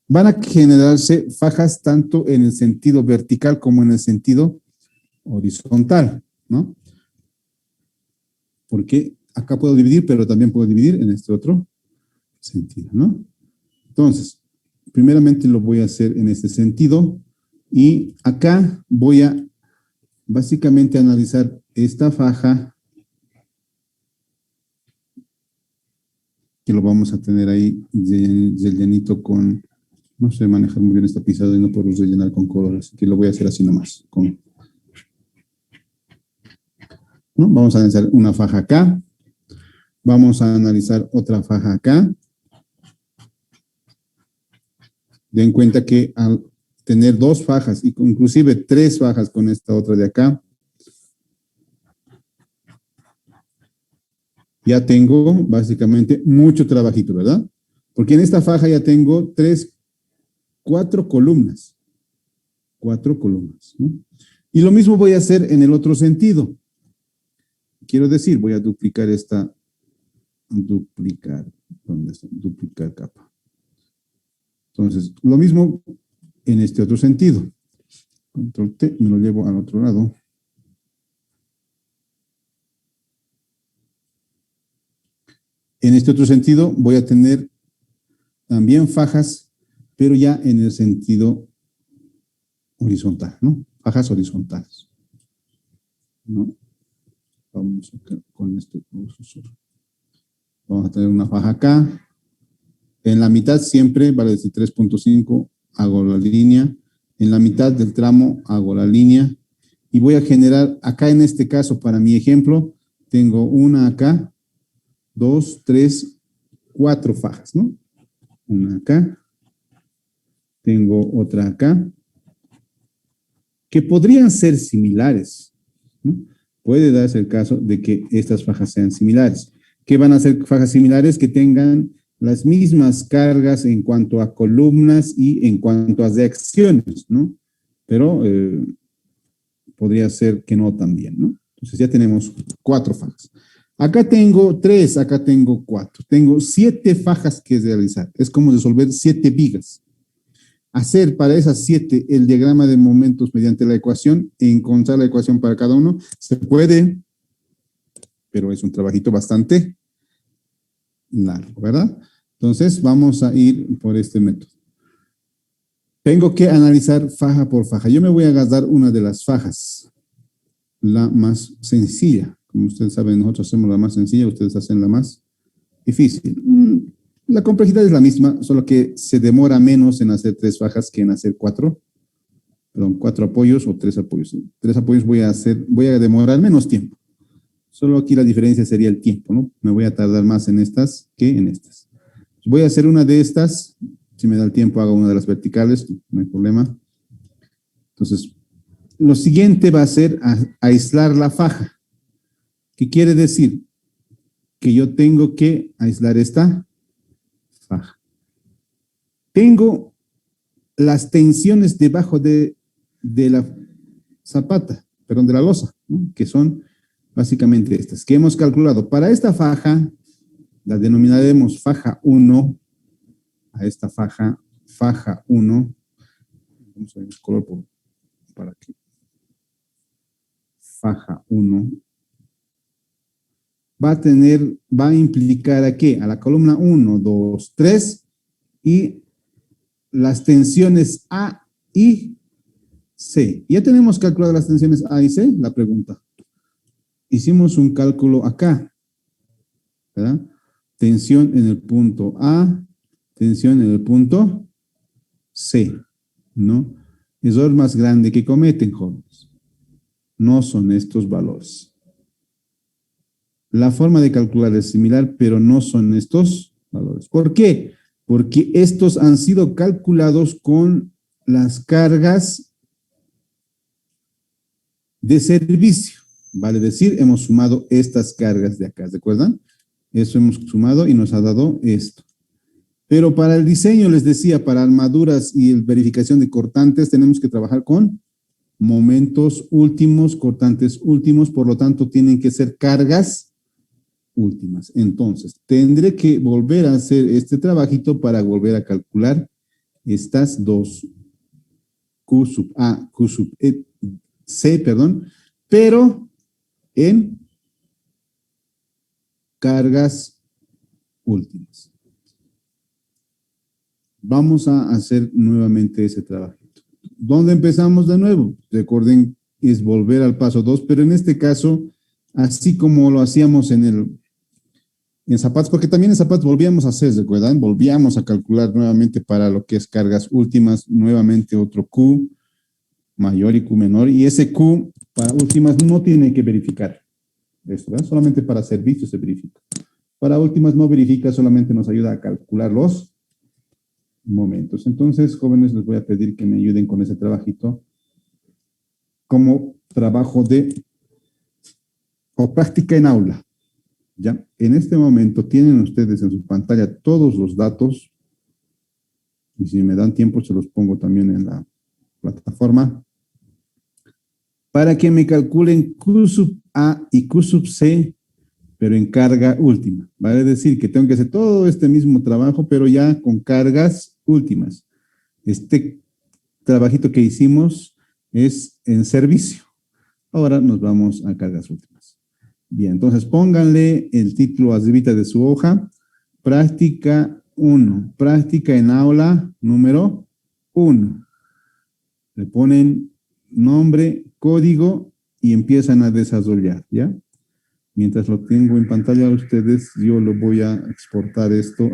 Van a generarse fajas tanto en el sentido vertical como en el sentido horizontal, ¿no? Porque acá puedo dividir, pero también puedo dividir en este otro sentido, ¿no? Entonces, primeramente lo voy a hacer en este sentido y acá voy a básicamente analizar esta faja que lo vamos a tener ahí rellenito con, no sé manejar muy bien esta pisada y no puedo rellenar con colores, así que lo voy a hacer así nomás. ¿No? Vamos a analizar una faja acá, vamos a analizar otra faja acá. Den cuenta que al tener 2 fajas, y inclusive 3 fajas con esta otra de acá, ya tengo básicamente mucho trabajito, ¿verdad? Porque en esta faja ya tengo 4 columnas. 4 columnas, ¿no? Y lo mismo voy a hacer en el otro sentido. Quiero decir, voy a duplicar esta, ¿dónde está? Duplicar capa. Entonces, lo mismo en este otro sentido. Control T, me lo llevo al otro lado. En este otro sentido voy a tener también fajas, pero ya en el sentido horizontal, ¿no? Fajas horizontales, ¿no? Vamos acá con este profesor. Vamos a tener una faja acá. En la mitad siempre, vale decir 3.5, hago la línea. En la mitad del tramo hago la línea. Y voy a generar, acá en este caso, para mi ejemplo, tengo una acá, 2, 3, 4 fajas, ¿no? Una acá. Tengo otra acá. Que podrían ser similares, ¿no? Puede darse el caso de que estas fajas sean similares. ¿Qué van a ser fajas similares? Que tengan las mismas cargas en cuanto a columnas y en cuanto a reacciones, ¿no? Pero podría ser que no también, ¿no? Entonces ya tenemos 4 fajas. Acá tengo 3, acá tengo 4. Tengo 7 fajas que realizar. Es como resolver 7 vigas. Hacer para esas 7 el diagrama de momentos mediante la ecuación e encontrar la ecuación para cada uno. Se puede, pero es un trabajito bastante largo, ¿verdad? Entonces, vamos a ir por este método. Tengo que analizar faja por faja. Yo me voy a gastar una de las fajas, la más sencilla. Como ustedes saben, nosotros hacemos la más sencilla, ustedes hacen la más difícil. La complejidad es la misma, solo que se demora menos en hacer 3 fajas que en hacer 4. Perdón, 4 apoyos o 3 apoyos. 3 apoyos voy a demorar menos tiempo. Solo aquí la diferencia sería el tiempo, ¿no? Me voy a tardar más en estas que en estas. Voy a hacer una de estas. Si me da el tiempo, hago una de las verticales, no hay problema. Entonces, lo siguiente va a ser aislar la faja. ¿Qué quiere decir? Que yo tengo que aislar esta faja. Tengo las tensiones debajo de la zapata, perdón, de la losa, ¿no? Que son básicamente estas, que hemos calculado. Para esta faja, La denominaremos faja 1 a esta faja 1. Vamos a ver el color para que faja 1 va a implicar a qué? A la columna 1, 2, 3 y las tensiones A y C. ¿Ya tenemos calculado las tensiones A y C? La pregunta. Hicimos un cálculo acá, ¿verdad? Tensión en el punto A, tensión en el punto C, ¿no? Error más grande que cometen, jóvenes. No son estos valores. La forma de calcular es similar, pero no son estos valores. ¿Por qué? Porque estos han sido calculados con las cargas de servicio. Vale decir, hemos sumado estas cargas de acá, ¿recuerdan? Eso hemos sumado y nos ha dado esto. Pero para el diseño, les decía, para armaduras y verificación de cortantes, tenemos que trabajar con momentos últimos, cortantes últimos, por lo tanto, tienen que ser cargas últimas. Entonces, tendré que volver a hacer este trabajito para volver a calcular estas dos Q sub A, Q sub C, perdón, pero en cargas últimas. Vamos a hacer nuevamente ese trabajito. ¿Dónde empezamos de nuevo? Recuerden, es volver al paso 2, pero en este caso, así como lo hacíamos en zapatos, porque también en zapatos volvíamos a hacer, ¿recuerdan? Volvíamos a calcular nuevamente para lo que es cargas últimas, nuevamente otro Q mayor y Q menor, y ese Q para últimas no tiene que verificar esto, ¿verdad? Solamente para servicios se verifica. Para últimas no verifica, solamente nos ayuda a calcular los momentos. Entonces, jóvenes, les voy a pedir que me ayuden con ese trabajito como trabajo o práctica en aula. Ya, en este momento tienen ustedes en su pantalla todos los datos y si me dan tiempo se los pongo también en la plataforma para que me calculen Q sub A y Q sub C, pero en carga última. Vale decir que tengo que hacer todo este mismo trabajo, pero ya con cargas últimas. Este trabajito que hicimos es en servicio. Ahora nos vamos a cargas últimas. Bien, entonces pónganle el título arribita de su hoja. Práctica 1. Práctica en aula número 1. Le ponen nombre, código y empiezan a desarrollar, ¿ya? Mientras lo tengo en pantalla a ustedes, yo lo voy a exportar esto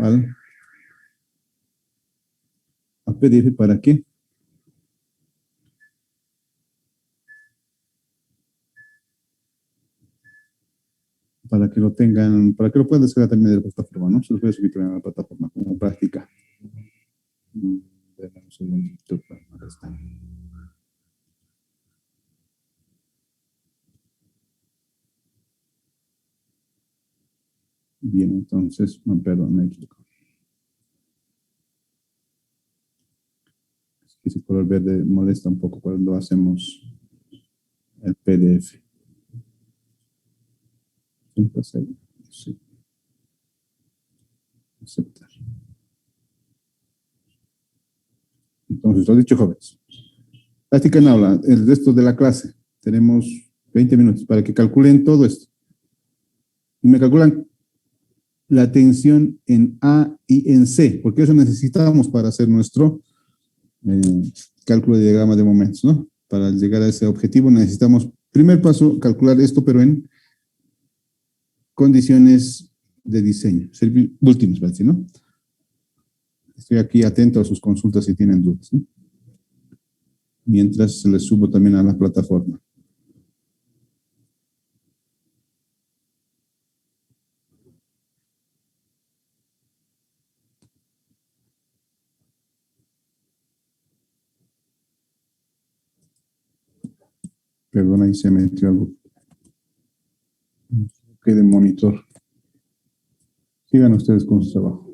a PDF. ¿Para qué? Para que lo tengan, para que lo puedan descargar también de la plataforma, ¿no? Se los voy a subir también a la plataforma como práctica. Denme un segundito. Acá está. Bien, entonces, perdón, me equivoco. Es que ese color verde molesta un poco cuando hacemos el PDF. Sí. Aceptar. Entonces, lo dicho, jóvenes. Práctica en aula, el resto de la clase. Tenemos 20 minutos para que calculen todo esto. Y me calculan la tensión en A y en C, porque eso necesitamos para hacer nuestro cálculo de diagrama de momentos, ¿no? Para llegar a ese objetivo necesitamos, primer paso, calcular esto, pero en condiciones de diseño, últimos, ¿no? Estoy aquí atento a sus consultas si tienen dudas, ¿no? Mientras se les subo también a la plataforma. Perdón, ahí se metió algo. Que de monitor. Sigan ustedes con su trabajo.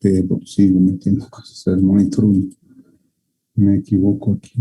pero sigo metiendo cosas al monitor 1. Me equivoco aquí.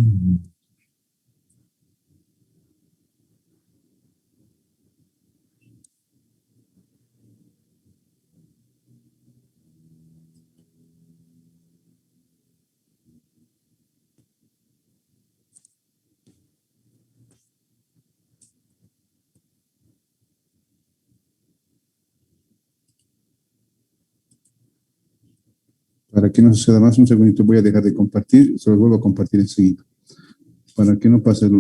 Para que no suceda más, un segundito voy a dejar de compartir, se los vuelvo a compartir enseguida. Para que no pase,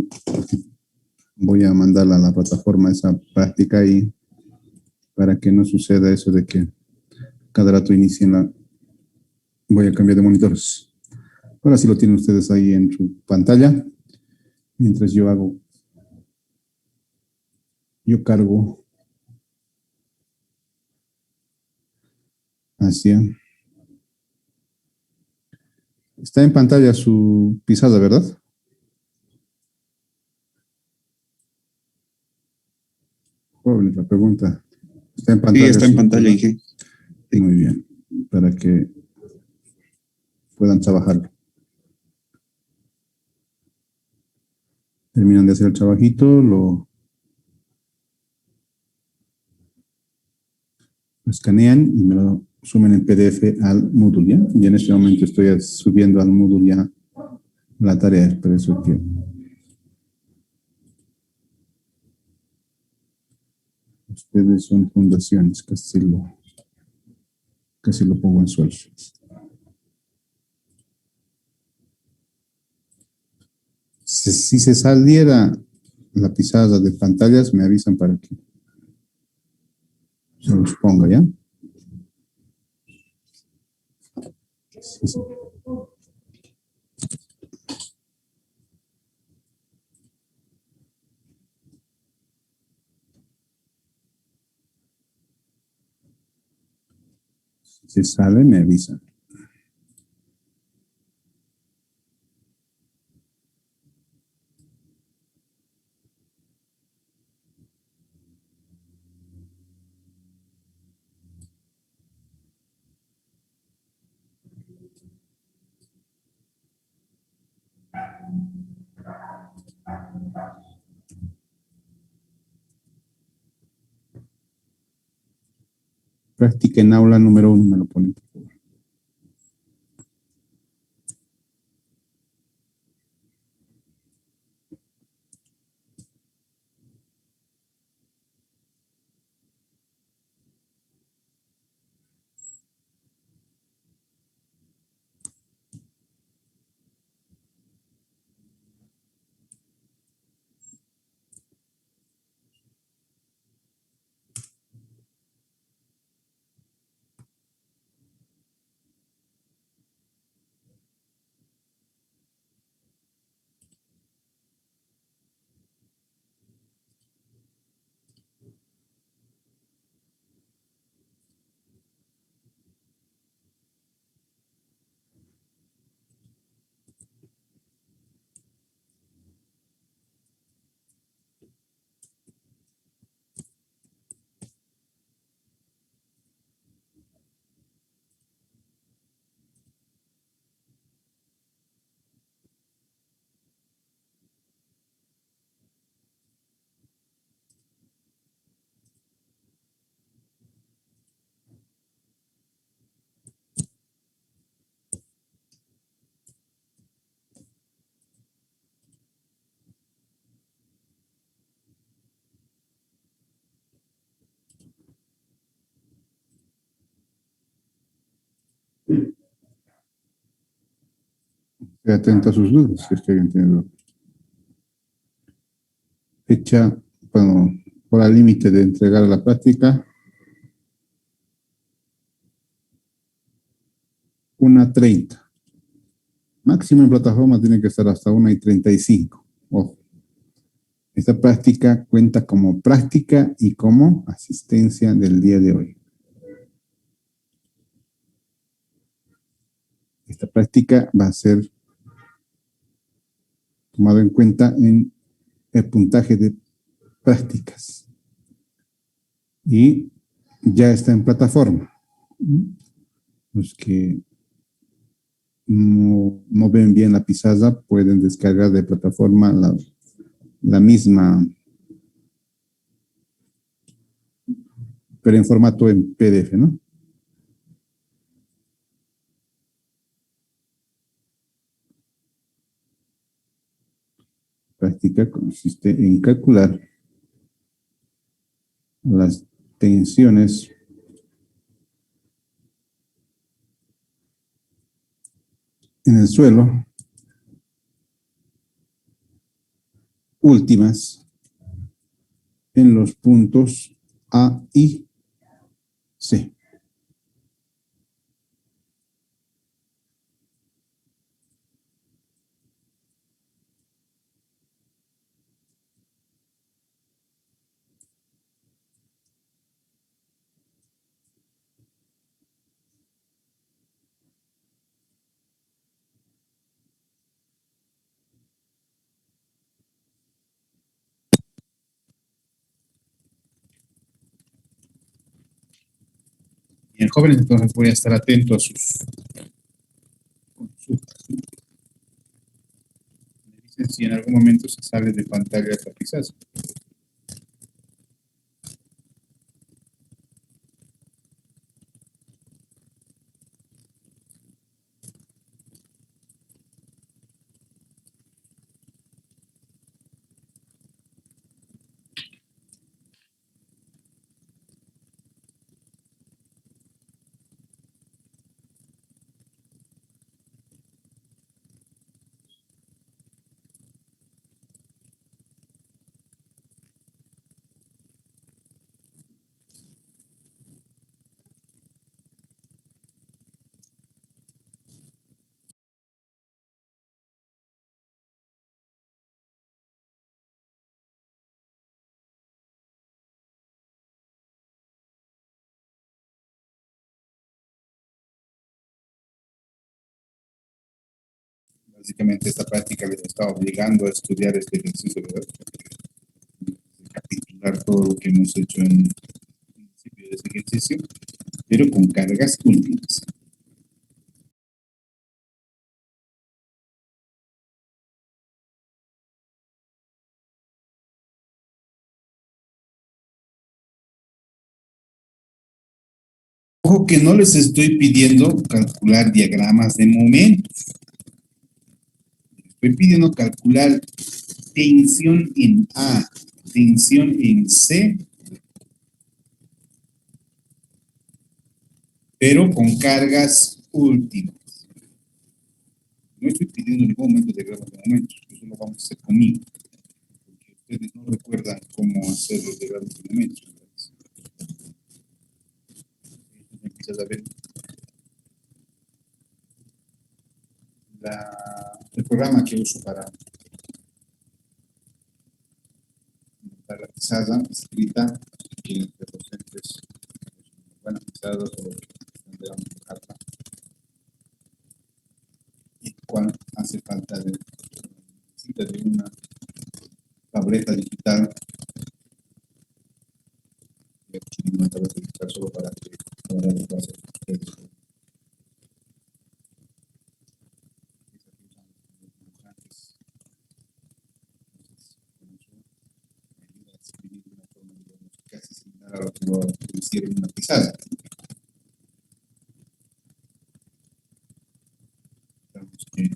voy a mandarla a la plataforma esa práctica y para que no suceda eso de que cada rato inicien la... Voy a cambiar de monitores. Ahora sí lo tienen ustedes ahí en su pantalla. Mientras yo cargo hacia... Está en pantalla su pizarra, ¿verdad? Joven, la pregunta. ¿Está en pantalla? Sí, está en pantalla, Inge. Muy bien. Para que puedan trabajarlo. Terminan de hacer el trabajito, lo escanean y me lo sumen en PDF al Moodle, ¿ya? Y en este momento estoy subiendo al Moodle ya la tarea, es por eso que ustedes son fundaciones, casi lo pongo en suelo. Si se saliera la pizarra de pantallas, me avisan para que se los ponga, ¿ya? Sí. Si sale, me avisan. Práctica en aula número 1, me lo ponen, por favor. Esté atento a sus dudas, si es que alguien tiene dudas. Fecha, bueno, hora límite de entregar a la práctica. 1:30. Máximo en plataforma tiene que estar hasta 1:35. Ojo. Esta práctica cuenta como práctica y como asistencia del día de hoy. Esta práctica va a ser tomado en cuenta en el puntaje de prácticas. Y ya está en plataforma. Los que no ven bien la pizarra pueden descargar de plataforma la misma, pero en formato en PDF, ¿no? Práctica consiste en calcular las tensiones en el suelo últimas en los puntos A y C. Bien, jóvenes, entonces voy a estar atento a sus consultas. Me dicen si en algún momento se sale de pantalla esta pizarra. Básicamente esta práctica les está obligando a estudiar este ejercicio, ¿verdad? Recapitular todo lo que hemos hecho en el principio de este ejercicio, pero con cargas últimas. Ojo que no les estoy pidiendo calcular diagramas de momentos. Estoy pidiendo calcular tensión en A, tensión en C, pero con cargas últimas. No estoy pidiendo en ningún momento diagramas de momentos, eso lo vamos a hacer conmigo, porque ustedes no recuerdan cómo hacer los diagramas de momentos. Entonces, empiezas a ver el programa que uso para montar la pizarra escrita, que los docentes van a pizarra o tendrán una carta, y cuál hace falta necesita de una tableta digital, una tableta digital solo para que puedan hacer ustedes. Casi similar a lo que hicieron en una pizarra. Digamos que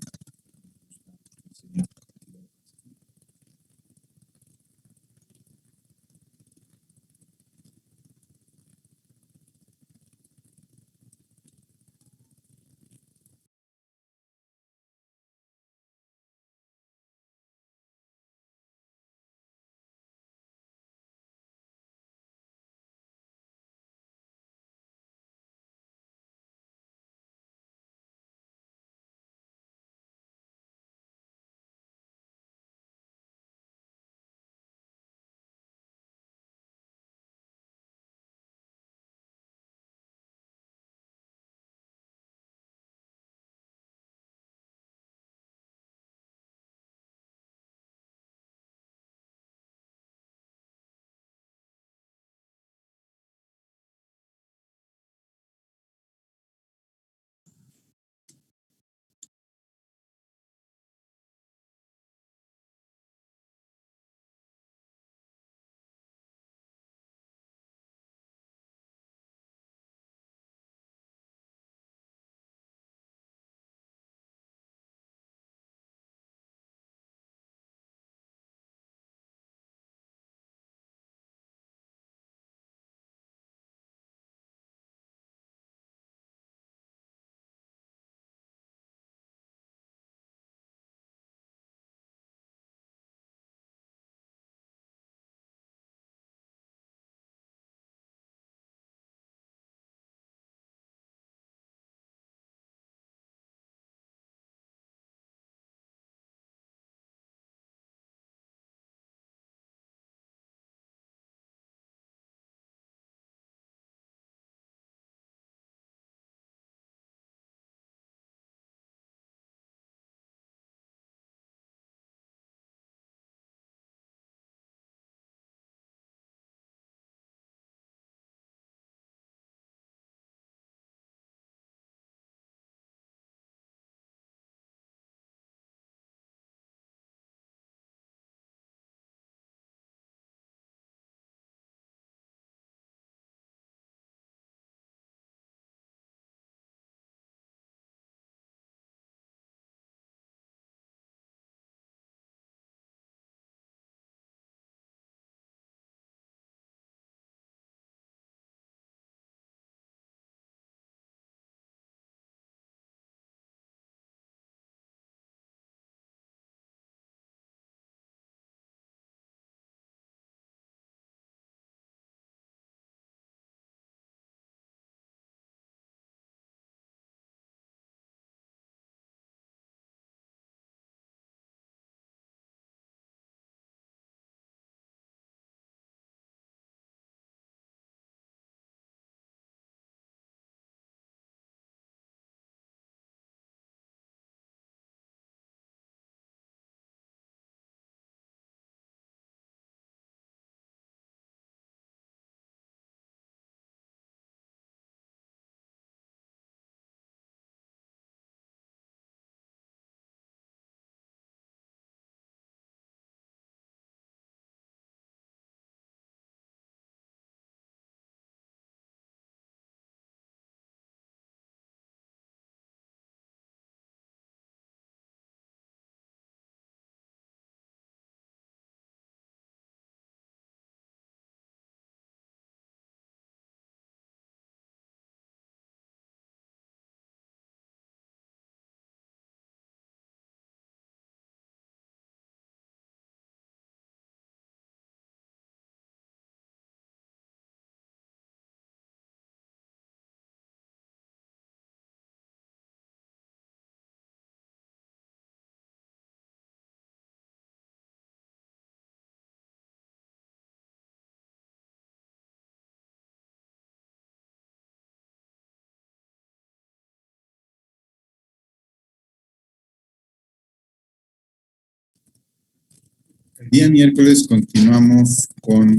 El día miércoles continuamos con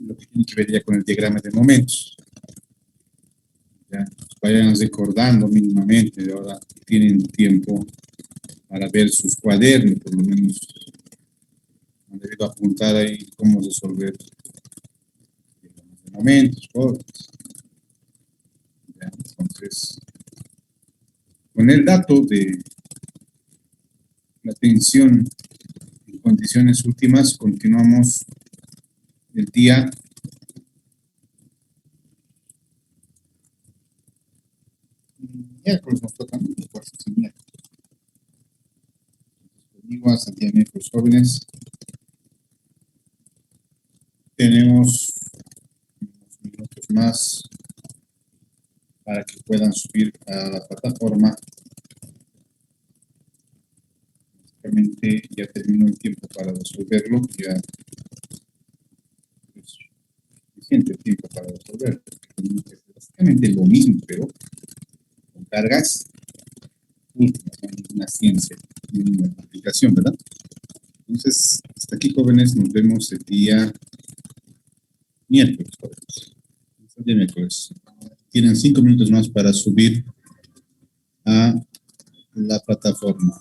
lo que tiene que ver ya con el diagrama de momentos. Ya, vayan recordando mínimamente, de ahora tienen tiempo para ver sus cuadernos, por lo menos han debido apuntar ahí cómo resolver diagramas de momentos, cosas. Ya, entonces, con el dato de la tensión en condiciones últimas, continuamos el día miércoles, nos toca miércoles, sí, miércoles. Conmigo hasta el día miércoles, jóvenes. Tenemos unos minutos más para que puedan subir a la plataforma. Básicamente ya terminó el tiempo para resolverlo, ya es suficiente tiempo para resolverlo. Es básicamente lo mismo, pero con cargas últimas, no hay ninguna ciencia, ninguna aplicación, ¿verdad? Entonces, hasta aquí, jóvenes, nos vemos el día miércoles, jóvenes. El día miércoles. Tienen 5 minutos más para subir a la plataforma.